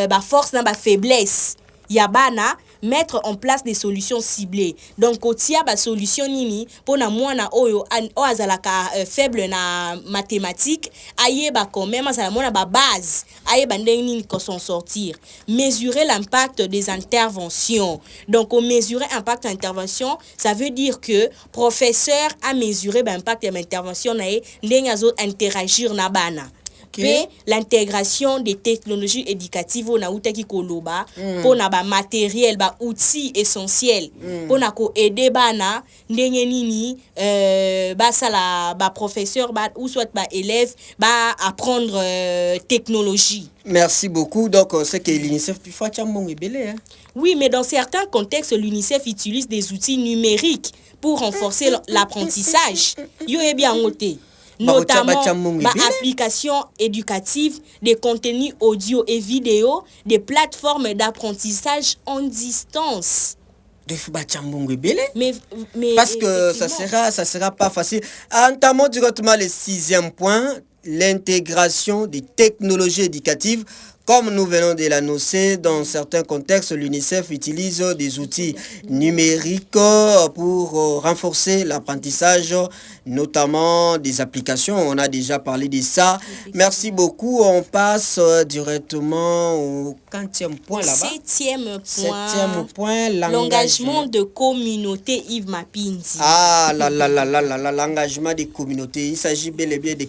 ba force na ba faiblesse. Yabana, mettre en place des solutions ciblées. Donc, otia ba solution nini pour na mwana oyo azalaka faible na mathématiques, ayeba quand même azala mwana ba base, ayeba ndenge nini ko s'en sortir. Mesurer l'impact des interventions. Donc, on mesurer impact d'intervention, ça veut dire que professeur a mesuré l'impact de l'intervention na ndenge azo interagir na bana. Okay. L'intégration des technologies éducatives on a outaki koloba pour na ba matériel ba outils essentiels pour na ko aider bana ndenge nini ba sala ba professeur ba ou soit ba élève ba apprendre technologie. Merci beaucoup. Donc c'est que l'UNICEF puis faut belé. Oui, mais dans certains contextes l'UNICEF utilise des outils numériques pour renforcer l'apprentissage. Yo e bien noté. Notamment applications éducatives, des contenus audio et vidéo, des plateformes d'apprentissage en distance. Mais parce que ça sera pas facile. Entamons directement le 6e point, l'intégration des technologies éducatives. Comme nous venons de l'annoncer, dans certains contextes, l'UNICEF utilise des outils numériques pour renforcer l'apprentissage, notamment des applications. On a déjà parlé de ça. Merci beaucoup. On passe directement au 4e point là-bas. 7e point, l'engagement de communauté Yves Mapinzi. Ah, l'engagement des communautés. Il s'agit bel et bien de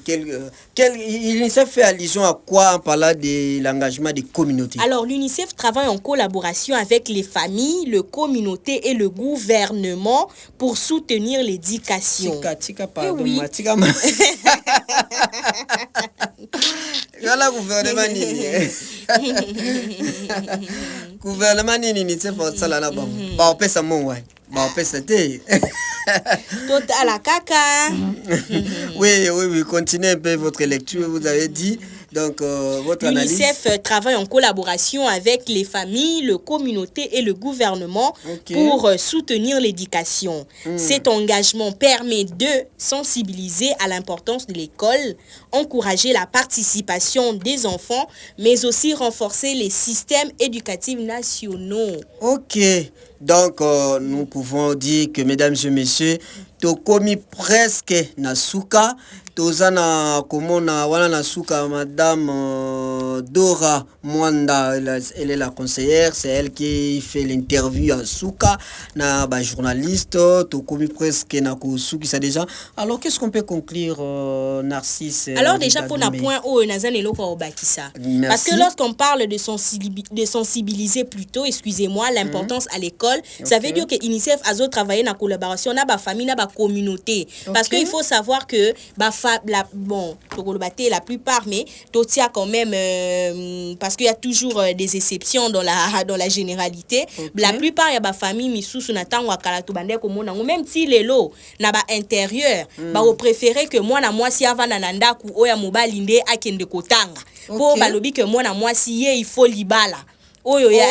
l'UNICEF fait allusion à quoi en parlant de l'engagement des communautés? Alors, l'UNICEF travaille en collaboration avec les familles, les communautés et le gouvernement pour soutenir l'éducation. Oui. Gouvernement nini c'est pour ça là bon. Ba on peut ça mon ouais. Ba on peut c'était. Total la caca. Oui, continuez un peu votre lecture, vous avez dit. Donc, votre analyse. L'UNICEF travaille en collaboration avec les familles, les communautés et le gouvernement pour soutenir l'éducation. Cet engagement permet de sensibiliser à l'importance de l'école, encourager la participation des enfants, mais aussi renforcer les systèmes éducatifs nationaux. Ok. Donc, nous pouvons dire que, mesdames et messieurs, tokomi presque nasuka tozana komona wana nasuka madame Dora Mwanda, elle est la conseillère, c'est elle qui fait l'interview à Souka na ba journaliste tokomi presque na kusuki ça déjà. Alors qu'est-ce qu'on peut conclure Narcisse? Alors déjà pour un point où nazane loko obakisa. Parce que lorsqu'on parle de sensibiliser plutôt, excusez-moi, l'importance à l'école, ça veut dire que UNICEF a travaillé en collaboration na ba famille na ba communauté. Parce qu'il faut savoir que ba la plupart, mais totia quand même, parce qu'il y a toujours des exceptions dans la généralité. Okay. La plupart, il y a des familles, même si les lots n'a pas intérieur, on préférait que moi, si avant nananda ku oya mobile inde akende kotanga. Pour balobi que moi, si il faut libala. Oyo ya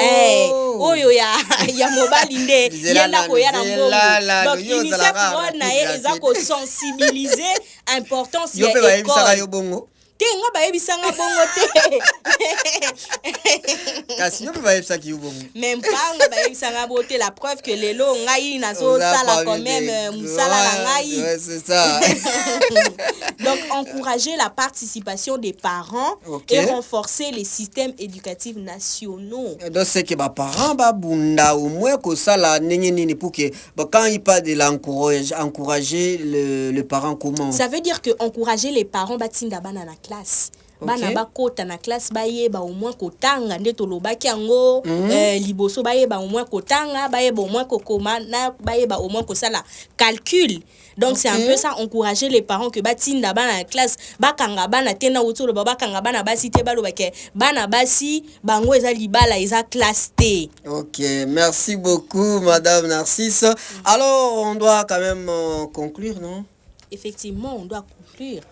mobile inde yenda ko ya na mbongo. Donc UNICEF na ye eza ko sensibiliser importance ya école. Nga bayebisanga bongo te. Kasi yo bayebisa ki bongo. Même pas nga bayebisanga bote, la preuve que lelo ngai nazo sala quand même musala na ngai. Ouais, c'est ça. Donc encourager la participation des parents et renforcer les systèmes éducatifs nationaux. Donc c'est que ba parents ba bunda au moins ko sala nini pour que quand il parle de encourager le parent comment. Ça veut dire que encourager les parents batinda bana na classe. Bana bakota na classe bayeba au moins kotanga nde tolobaki yango liboso bayeba au moins kotanga bayeba au moins kokoma na bayeba au moins kosala calcul. Donc c'est un peu ça, encourager les parents que batinda bana na classe bakanga bana tena utolo bakanga bana basi te balobake bana basi bango eza libala eza classe T. OK, merci beaucoup madame Narcisse. Alors on doit quand même conclure, non? Effectivement, on doit conclure.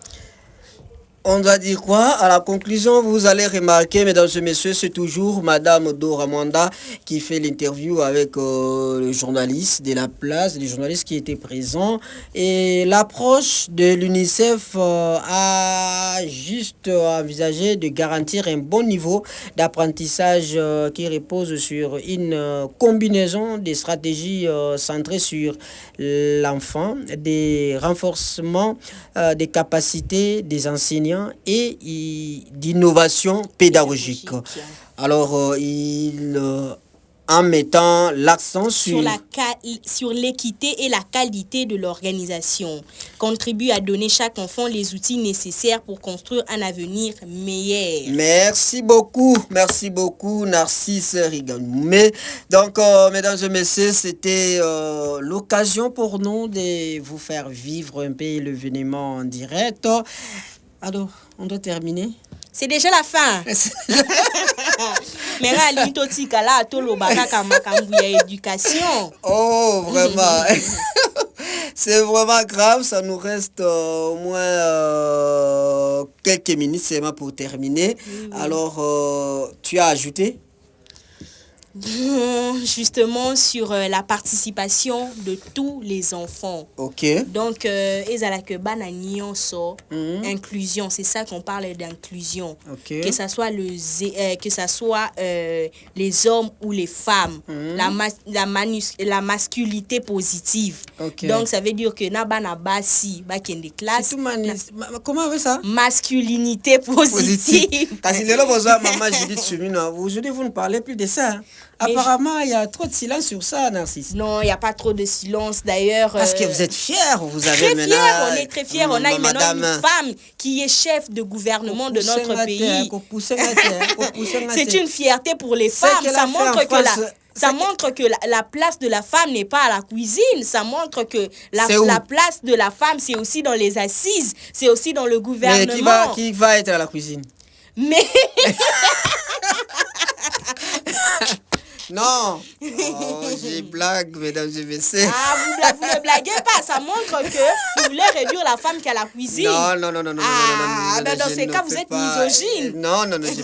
On doit dire quoi? À la conclusion, vous allez remarquer, mesdames et messieurs, c'est toujours Madame Dora Mwanda qui fait l'interview avec le journaliste de la place, les journalistes qui étaient présents. Et l'approche de l'UNICEF a juste envisagé de garantir un bon niveau d'apprentissage qui repose sur une combinaison des stratégies centrées sur l'enfant, des renforcements des capacités des enseignants et d'innovation pédagogique. Alors, en mettant l'accent sur l'équité et la qualité de l'organisation, contribue à donner chaque enfant les outils nécessaires pour construire un avenir meilleur. Merci beaucoup Narcisse Riganou. Donc, mesdames et messieurs, c'était l'occasion pour nous de vous faire vivre un peu l'événement en direct. Alors, on doit terminer. C'est déjà la fin. Mais là, l'itotika là, tout le bagaka makambu ya éducation. Oh, vraiment. C'est vraiment grave. Ça nous reste au moins quelques minutes seulement pour terminer. Alors, tu as ajouté? Justement sur la participation de tous les enfants. OK. Donc ezalaka bana nyonso, inclusion, c'est ça qu'on parle d'inclusion. OK. Que ça soit les hommes ou les femmes, la masculinité positive. OK. Donc ça veut dire que na bana basi ba kende classe. Comment on veut ça? Masculinité positive. Parce que là maman Judith Sumina, aujourd'hui vous ne parlez plus de ça. Apparemment, il y a trop de silence sur ça, Narcisse. Non, il n'y a pas trop de silence d'ailleurs. Parce que vous êtes fiers, vous avez très maintenant... On est très fiers, on a maintenant une femme qui est chef de gouvernement de notre pays. C'est une fierté pour les femmes. Ça montre que la place de la femme n'est pas à la cuisine. Ça montre que la place de la femme, c'est aussi dans les assises. C'est aussi dans le gouvernement. Mais qui va être à la cuisine? Mais... Non, j'ai blague, mesdames et messieurs. Vous ne blaguez pas, ça montre que vous voulez réduire la femme qui a la cuisine. Non. Dans ces cas, vous êtes misogyne. Non, je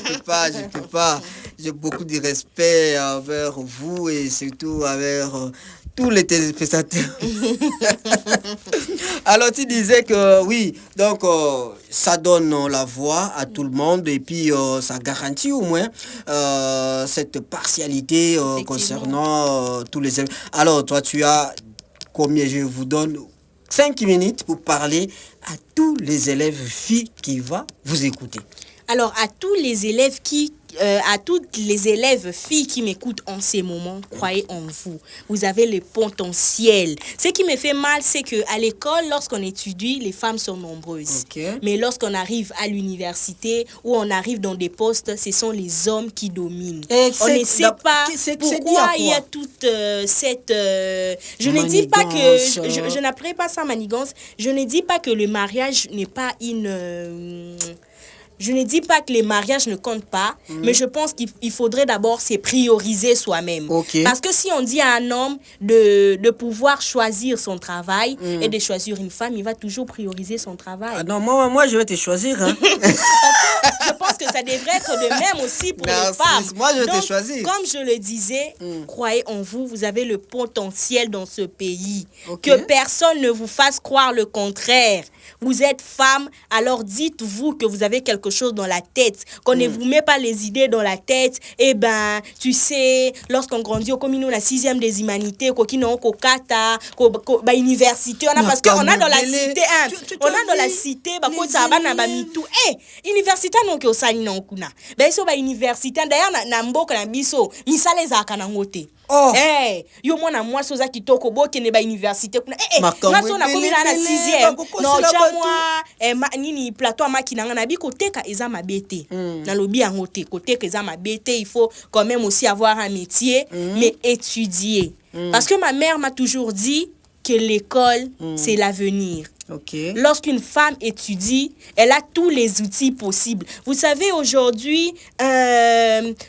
peux pas. J'ai beaucoup de respect envers vous et surtout envers tous les téléspectateurs. Alors tu disais que oui, donc ça donne la voix à tout le monde et puis ça garantit au moins cette partialité concernant tous les élèves. Alors toi tu as combien? Je vous donne 5 minutes pour parler à tous les élèves filles qui vont vous écouter. Alors, à tous les élèves à toutes les élèves filles qui m'écoutent en ces moments, croyez en vous. Vous avez le potentiel. Ce qui me fait mal, c'est qu'à l'école, lorsqu'on étudie, les femmes sont nombreuses. Mais lorsqu'on arrive à l'université ou on arrive dans des postes, ce sont les hommes qui dominent. On ne sait pas pourquoi il y a toute cette... je ne dis pas que... Je n'appelle pas ça manigance. Je ne dis pas que le mariage n'est pas une... Je ne dis pas que les mariages ne comptent pas, mais je pense qu'il faudrait d'abord se prioriser soi-même. Parce que si on dit à un homme de pouvoir choisir son travail et de choisir une femme, il va toujours prioriser son travail. Ah non, moi je vais te choisir. Hein. Je pense que ça devrait être de même aussi pour les femmes. Moi, je vais te choisir. Comme je le disais, croyez en vous, vous avez le potentiel dans ce pays. Que personne ne vous fasse croire le contraire. Vous êtes femme, alors dites-vous que vous avez quelque chose dans la tête, qu'on ne vous met pas les idées dans la tête. Eh ben, tu sais, lorsqu'on grandit au commun, la 6e des humanités, université, parce qu'on a dans la cité, on a dans la cité, université non que osani non kuna. Ben so ba université d'ailleurs na mboka na biso, misale za kana ngote. Yo mwana mwasi oza kitoko bokende ba université kuna naso na komina na 6e no jamwa nini plateau makina na biko teka eza mabete na lobi yango te koteka eza mabete. Il faut quand même aussi avoir un métier mais étudier parce que ma mère m'a toujours dit que l'école c'est l'avenir. Lorsqu'une femme étudie, elle a tous les outils possibles. Vous savez, aujourd'hui,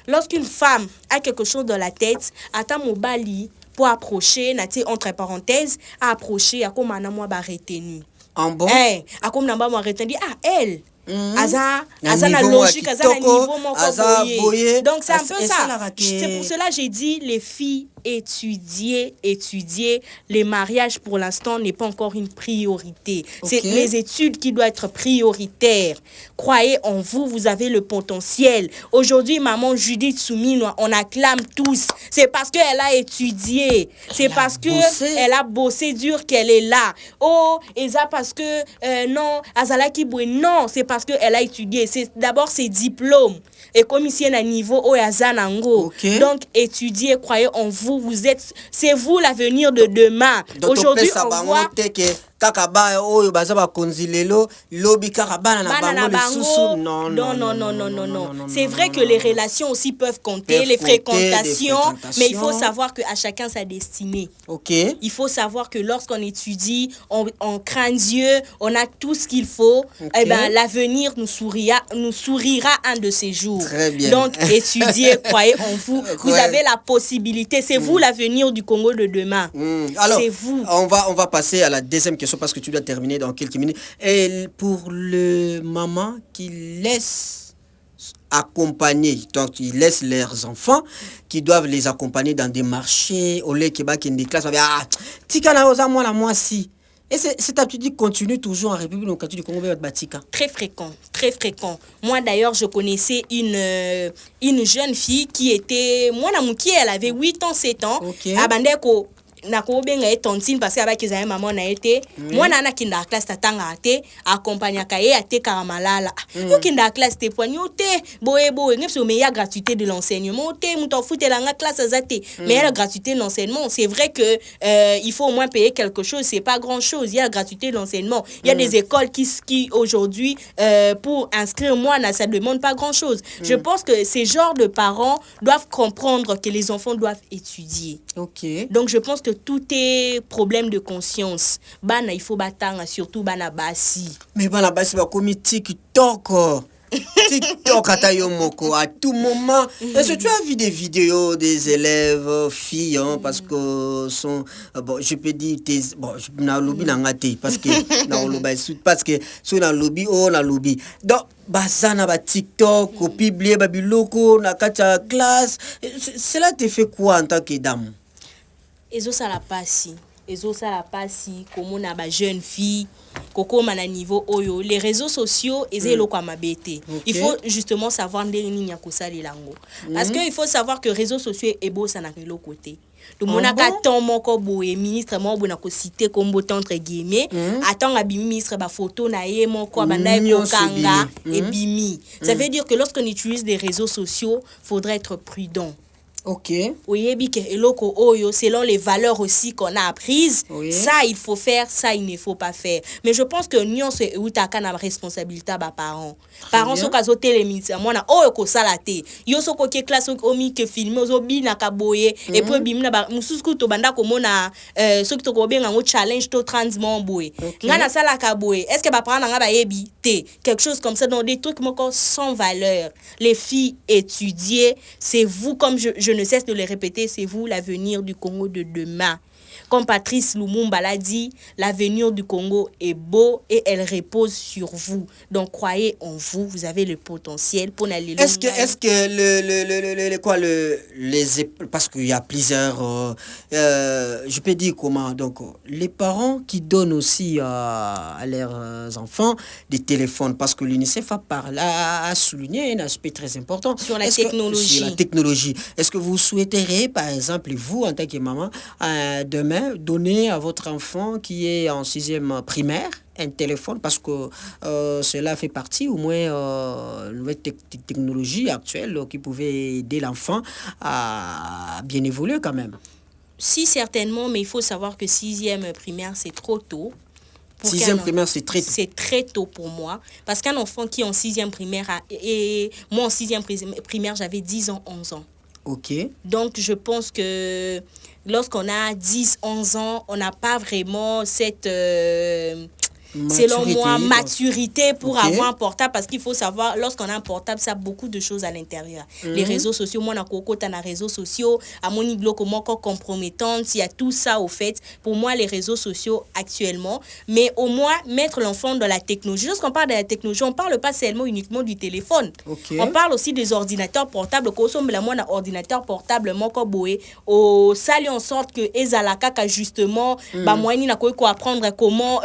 lorsqu'une femme a quelque chose dans la tête, attends mon bali pour approcher, entre parenthèses, approcher, à comme un mois retenu. En bon? À comme un mois retenu, elle. Aza na logique, aza na niveau moko boye. Donc c'est un peu ça. C'est pour cela que j'ai dit les filles étudier. Les mariages pour l'instant n'est pas encore une priorité. C'est les études qui doivent être prioritaires. Croyez en vous, vous avez le potentiel. Aujourd'hui, maman Judith Soumino, on acclame tous. C'est parce qu'elle a étudié. C'est parce qu'elle a bossé dur qu'elle est là. Oh, et ça parce que non, Azala Kiboué, non, c'est parce qu'elle a étudié. C'est d'abord ses diplômes. Et comme ici, il y a un niveau Oyazanango. Donc, étudiez, croyez en vous. C'est vous l'avenir de demain. Aujourd'hui, on voit... Kakaba oyo baza ba konzilelo lobi karabana na bango non. C'est vrai que les relations aussi peuvent compter, les fréquentations, mais il faut savoir que à chacun sa destinée. Il faut savoir que lorsqu'on étudie, on craint Dieu, on a tout ce qu'il faut. Et ben l'avenir nous sourira un de ces jours. Très bien. Donc étudiez, croyez en vous. Vous avez la possibilité. C'est vous l'avenir du Congo de demain. Alors, c'est vous. On va passer à la deuxième question parce que tu dois terminer dans quelques minutes. Et pour le maman qui laisse accompagner, donc ils laissent leurs enfants qui doivent les accompagner dans des marchés, au lieu qu'ils des classes, tika na oza moi la moi si. Et cette attitude continue toujours en République démocratique du Congo Batika. Très fréquent. Moi d'ailleurs, je connaissais une jeune fille qui était, elle avait 8 ans, 7 ans. Abandeko nakobenga tontine parce que avec les maman na été moi na kinda classe tatanga ate accompagner kaye ate karamalala yo kinda classe te poigno te boye ngepso mais il y a gratuité de l'enseignement te muto futela nga classe azate mais la gratuité de l'enseignement c'est vrai que il faut au moins payer quelque chose, c'est pas grand chose, il y a la gratuité de l'enseignement, il y a des écoles qui aujourd'hui pour inscrire moi ça demande pas grand chose. Je pense que ces genres de parents doivent comprendre que les enfants doivent étudier. Donc je pense que tout est problème de conscience. Bana il faut batanga surtout bana basi. Mais bana basi ba komi TikTok. TikTok atayomoko à tout moment. Est-ce que tu as vu des vidéos des élèves filles parce que sont bon je peux dire bon na lobby na ngate parce que na lobby parce que sur na lobby na lobby. Donc bazana ba TikTok ko publier ba biloko na kata classe. Cela te fait quoi en tant que dame? Ezo sala pasi comme on a ba jeune fille koko mana niveau oyo les réseaux sociaux ezelo kwa mabete. Il faut justement savoir ndeni nya kosali lango parce que il faut savoir que réseaux sociaux ebo ça na kelo côté. de monaka ton moko boye ministre mo bona ko citer comme entre guillemets attend abimi ministre ba photo na ye moko banda ko kanga et bimi. Ça veut dire que lorsqu'on utilise des réseaux sociaux, faudrait être prudent. Ok. Oui, selon les valeurs aussi qu'on a apprises, ça il faut faire, ça il ne faut pas faire. Mais je pense que nous c'est où ta kana responsabilité ba parents. Parents sont kazo télémise, moi na ko salate. Yo so ko ke classe omi ke filmer zo bi na kaboye et puis bim na ba mususu to banda ko mona so ki to ko benga ngo challenge to transmon boye. Ngana sala kaboye. Est-ce que ba parents nga ba yebi té quelque chose comme ça dans des trucs moko sans valeur. Les filles étudiez, c'est vous comme je ne cesse de le répéter, c'est vous l'avenir du Congo de demain. Comme Patrice Lumumba l'a dit, l'avenir du Congo est beau et elle repose sur vous. Donc croyez en vous, vous avez le potentiel pour aller loin. Est-ce que parce qu'il y a plusieurs je peux dire comment donc les parents qui donnent aussi à leurs enfants des téléphones parce que l'UNICEF a souligné un aspect très important sur la technologie. Est-ce que vous souhaiteriez par exemple vous en tant que maman demain donner à votre enfant qui est en 6e primaire un téléphone parce que cela fait partie au moins nouvelle technologie actuelle qui pouvait aider l'enfant à bien évoluer quand même. Si certainement, mais il faut savoir que 6e primaire c'est trop tôt. 6e primaire c'est très tôt pour moi parce qu'un enfant qui est en 6e primaire et moi en 6e primaire j'avais 10 ans, 11 ans. Ok. Donc je pense que lorsqu'on a 10-11 ans, on n'a pas vraiment cette, selon moi, maturité pour avoir un portable. Parce qu'il faut savoir, lorsqu'on a un portable, ça a beaucoup de choses à l'intérieur. Les réseaux sociaux, moi, on a réseaux sociaux, à mon niveau, comment compromettante, il y a tout ça au fait. Pour moi, les réseaux sociaux actuellement, mais au moins mettre l'enfant dans la technologie. Lorsqu'on parle de la technologie, on ne parle pas seulement uniquement du téléphone. On parle aussi des ordinateurs portables. Quand on a un ordinateur portable, au salut en sorte que Ezalaka, justement, moi, il faut apprendre comment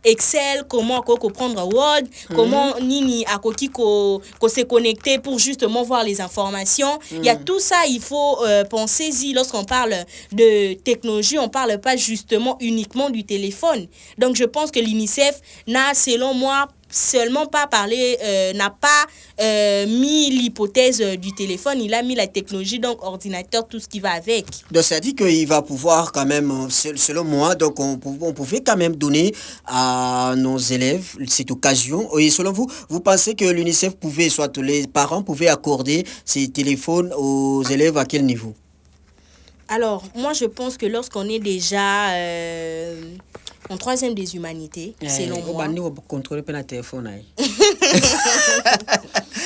Excel, comment prendre Word, comment Nini a se connecter pour justement voir les informations. Il y a tout ça, il faut penser-y. Lorsqu'on parle de technologie, on ne parle pas justement uniquement du téléphone. Donc je pense que l'UNICEF n'a, selon moi, seulement pas parlé, n'a pas mis l'hypothèse du téléphone, il a mis la technologie, donc ordinateur, tout ce qui va avec. Donc ça dit qu'il va pouvoir quand même, selon moi, donc on pouvait quand même donner à nos élèves cette occasion. Et selon vous, vous pensez que l'UNICEF pouvait, soit les parents pouvaient accorder ces téléphones aux élèves à quel niveau? Alors, moi je pense que lorsqu'on est déjà en 3e des humanités, selon moi. Contrôler le téléphone.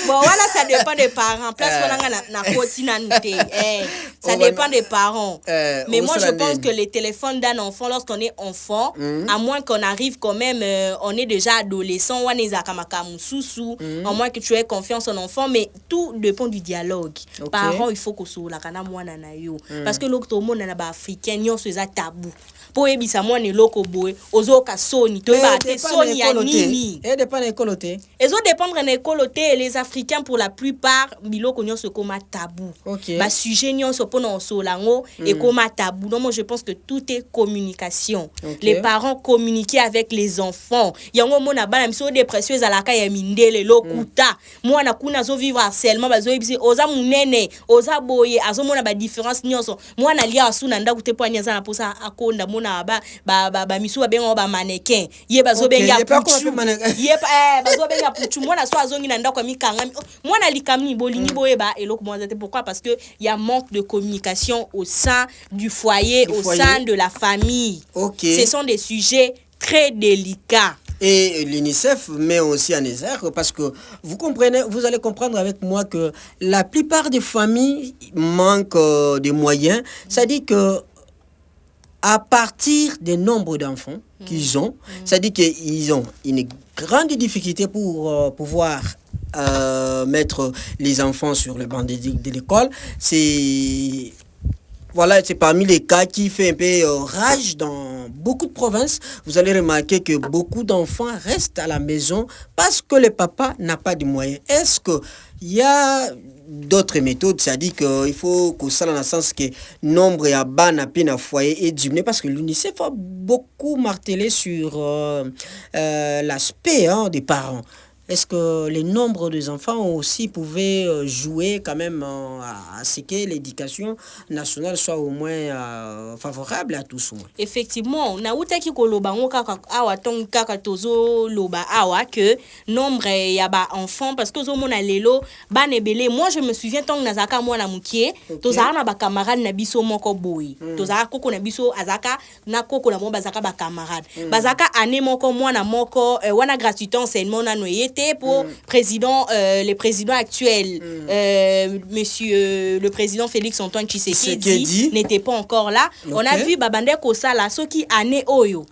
Bon, voilà, ça dépend des parents. Ça dépend des parents. Mais moi, je pense que les téléphones d'un enfant, lorsqu'on est enfant, à moins qu'on arrive quand même, on est déjà adolescent, à moins que tu aies confiance en enfant, mais tout dépend du dialogue. Parents, il faut que ce soit parce que l'autre monde est africain, c'est un tabou. Pour ebisa moi ne loko boy ozoka soni to ba te soni ya nini et dépend de coloté ezo dépendre de coloté les africains pour la plupart biloko nyonso koma tabou ba sujet nyonso pona osolango et koma tabou. Donc moi je pense que tout est communication. Les parents communiquer avec les enfants yango mona bana miso dépression ezalaka ya mindele lokuta mwana kuna zo vivre harcèlement bazo ebisi oza munene oza boye azo mona ba différence nyonso mwana lia asuna ndaku te poanya za na posa akonda mona ba misu ba benga ba mannequin ye bazo benga puchu ye bazo benga puchu mwana so azongi na ndako mikanga mwana likamni bolingi boyeba eloko mwana te. Pourquoi? Parce que il y a manque de communication au sein du foyer, au sein de la famille. Ce sont des sujets très délicats. Et l'UNICEF met aussi en exergue parce que vous comprenez, vous allez comprendre avec moi que la plupart des familles manquent de moyens. Ça dit que à partir des nombres d'enfants qu'ils ont, ça dit qu'ils ont une grande difficulté pour pouvoir mettre les enfants sur le banc de l'école. C'est Voilà, c'est parmi les cas qui fait un peu rage dans beaucoup de provinces. Vous allez remarquer que beaucoup d'enfants restent à la maison parce que le papa n'a pas de moyens. Est-ce qu'il y a d'autres méthodes, c'est-à-dire qu'il faut que ça dans le sens que nombre et bas n'a pas foyer et diminuer parce que l'UNICEF a beaucoup martelé sur l'aspect des parents. Est-ce que les nombres des enfants aussi pouvaient jouer quand même à ce que l'éducation nationale soit au moins favorable à tous? Effectivement, na utaki koloba kaka awa tong kaka tozo loba awa que nombre ya ba enfants parce que zo mona lelo ba nebele. Moi je me souviens tong nazaka mwana mukie tozaka na ba camarade na biso moko boy. Tozaka koko na biso azaka na koko na mo bazaka ba camarade. Bazaka ane moko mwana moko wana gratuité enseignement na noyé pour président, le président actuel, monsieur le président Félix Antoine Tshisekedi n'était pas encore là. Okay. On a vu babande kosala soki ane oyo.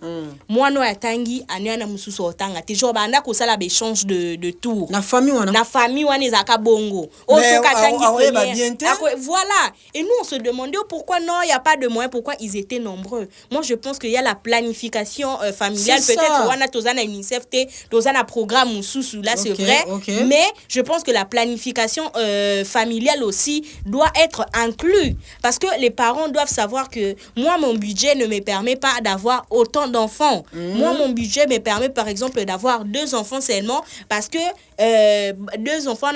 Moi no yatangi ane na mususu otanga. Toujours banda kosala échange de tour. Na famille wana ezaka bongo. Voilà. Et nous on se demandait pourquoi non, il y a pas de moyens, pourquoi ils étaient nombreux. Moi je pense qu'il y a la planification familiale, peut-être wana tozana UNICEF te, tozana programme mususu là c'est vrai, mais je pense que la planification familiale aussi doit être inclue parce que les parents doivent savoir que moi mon budget ne me permet pas d'avoir autant d'enfants. Moi mon budget me permet par exemple d'avoir 2 enfants seulement parce que 2 enfants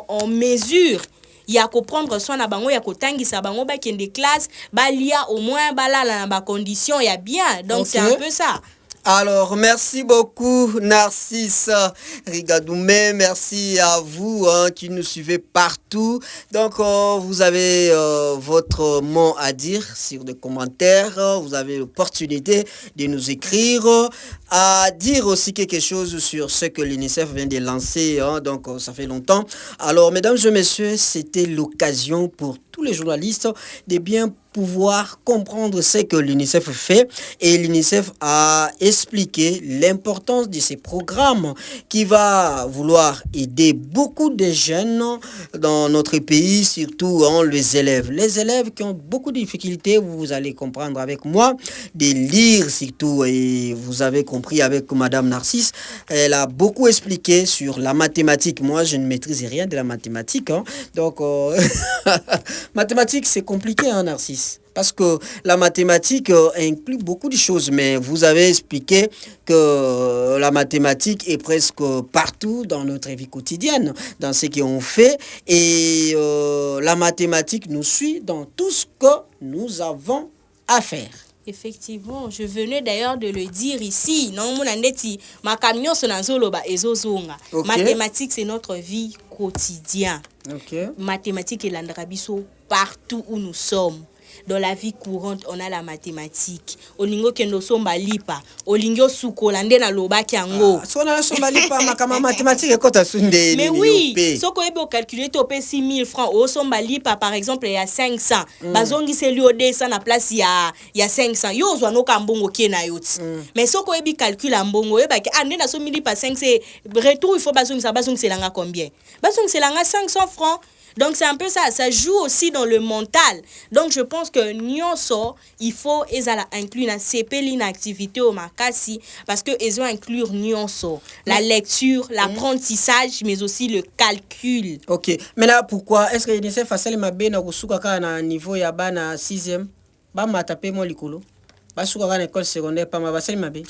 en mesure il y a qu'à prendre soin na bango, il y a qu'à tangisa bango ba kende classe, ba lia au moins ba la na ba condition, il y a bien. Donc c'est un peu ça. Alors, merci beaucoup Narcisse Rigadoumé, merci à vous qui nous suivez partout. Donc, vous avez votre mot à dire sur des commentaires, vous avez l'opportunité de nous écrire, à dire aussi quelque chose sur ce que l'UNICEF vient de lancer, donc ça fait longtemps. Alors, mesdames et messieurs, c'était l'occasion pour tous les journalistes de bien pouvoir comprendre ce que l'UNICEF fait et l'UNICEF a expliqué l'importance de ces programmes qui va vouloir aider beaucoup de jeunes dans notre pays, surtout les élèves qui ont beaucoup de difficultés, vous allez comprendre avec moi, de lire surtout, et vous avez compris avec Madame Narcisse, elle a beaucoup expliqué sur la mathématique. Moi je ne maîtrise rien de la mathématique, donc mathématiques c'est compliqué, Narcisse. Parce que la mathématique inclut beaucoup de choses, mais vous avez expliqué que la mathématique est presque partout dans notre vie quotidienne, dans ce qu'on fait, et la mathématique nous suit dans tout ce que nous avons à faire. Effectivement, je venais d'ailleurs de le dire ici. Non, mon andeti, ma camion sonazoloba ezozonga. Mathématiques c'est notre vie quotidienne. Mathématiques et l'andrabiso partout où nous sommes. Dans la vie courante, on a la mathématique. Olingo kendo somba lipa, olingo suko lande na loba kiango. So na somba lipa makama mathématique kota sunde. Mais oui, soko ebe calculer topé 6 000 francs, o somba lipa par exemple il y a 500. Bazongi c'est lui au 200 na place il y a 500. Yo zo no kambongo kena yoti. Mais soko ebe calcule ambongo eba ke ande na sombi lipa 5 c'est retour il faut bazongi c'est langa combien? Bazongi c'est langa 500 francs. Donc c'est un peu ça, ça joue aussi dans le mental. Donc je pense que nyonso, il faut inclure na CP l'inactivité au makasi parce que ils ont inclure nyonso, la lecture, l'apprentissage mais aussi le calcul. OK. Maintenant pourquoi est-ce que c'est facile mabe na kusuka kana niveau ya bana 6e ba matape mo likolo ba suka kana école secondaire pa ma baseli mabe.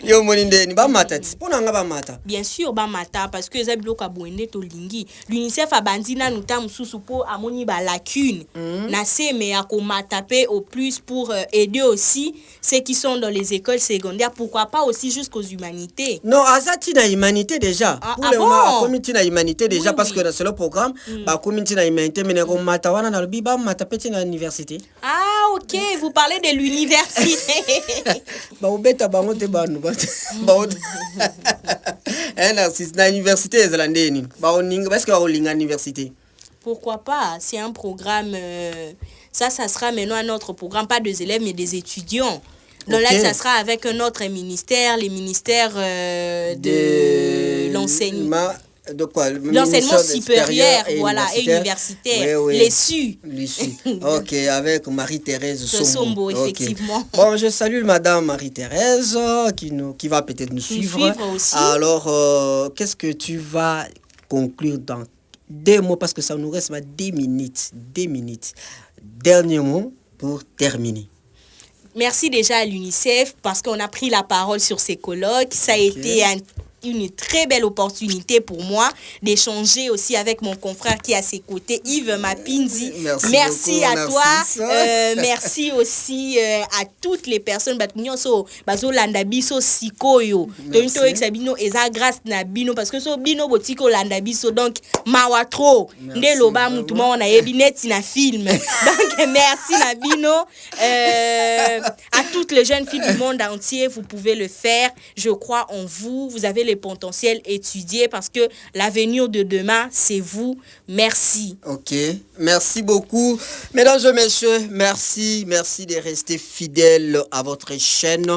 Yo monindeni ba matati pona nga ba mata bien sûr ba mata parce que ezabiloka boende to lingi l'UNICEF a bandina nuta mususu po amoni ba lacune na se mais ya ko mataper au plus pour aider aussi ceux qui sont dans les écoles secondaires, pourquoi pas aussi jusqu'aux humanités. Non azati na humanité déjà pour le moment community na humanité déjà parce que dans ce programme ba community na humanité mais ko mata wana na lobi ba matapeti na université. Ah OK, vous parlez de l'université. Ba obeta bango te banu ba Narcisse na université ezalandeni ba oninga parce que ba olinga université. Pourquoi pas, c'est un programme ça sera maintenant un autre programme, pas des élèves mais des étudiants. Donc là ça sera avec un autre ministère, les ministères de l'enseignement. De quoi? L'enseignement supérieur, voilà, et universitaire. Oui, oui. L'ESU. Ok, avec Marie-Thérèse Sombo. Effectivement. Okay. Bon, je salue Madame Marie-Thérèse qui va peut-être nous suivre. Aussi. Alors, qu'est-ce que tu vas conclure dans 2 mots, parce que ça nous reste 10 minutes. 2 minutes. Dernier mot pour terminer. Merci déjà à l'UNICEF parce qu'on a pris la parole sur ces colloques. Ça a été une très belle opportunité pour moi d'échanger aussi avec mon confrère qui est à ses côtés, Yves Mapinzi. Merci à toi. Merci aussi à toutes les personnes. Parce que donc mawatro ndeloba mutuma on a ebinet na film. Donc merci Nabino. À toutes les jeunes filles du monde entier, vous pouvez le faire. Je crois en vous. Vous avez les potentiels étudiés parce que l'avenir de demain, c'est vous. Merci. Ok, merci beaucoup. Mesdames et messieurs, merci de rester fidèles à votre chaîne.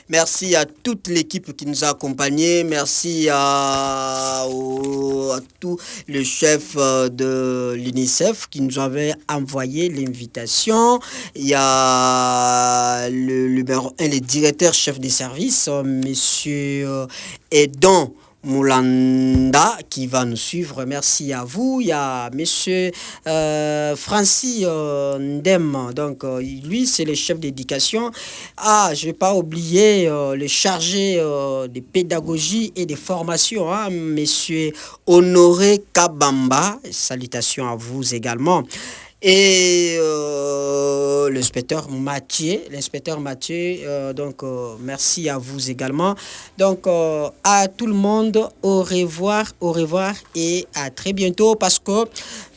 Merci à toute l'équipe qui nous a accompagnés. Merci à tous les chefs de l'UNICEF qui nous avaient envoyé l'invitation. Il y a le directeur chef des services, monsieur Edon Moulanda, qui va nous suivre. Merci à vous. Il y a monsieur Francis Ndem, donc lui c'est le chef d'éducation. Je vais pas oublier le chargé de pédagogie et de formation, monsieur Honoré Kabamba. Salutations à vous également. Et l'inspecteur Mathieu, donc merci à vous également. Donc à tout le monde, au revoir et à très bientôt, parce que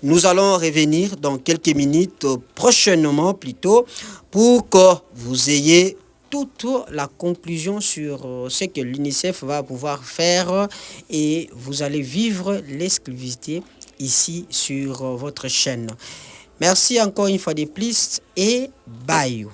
nous allons revenir dans quelques minutes, prochainement plutôt, pour que vous ayez toute la conclusion sur ce que l'UNICEF va pouvoir faire, et vous allez vivre l'exclusivité ici sur votre chaîne. Merci encore une fois de plus et bye.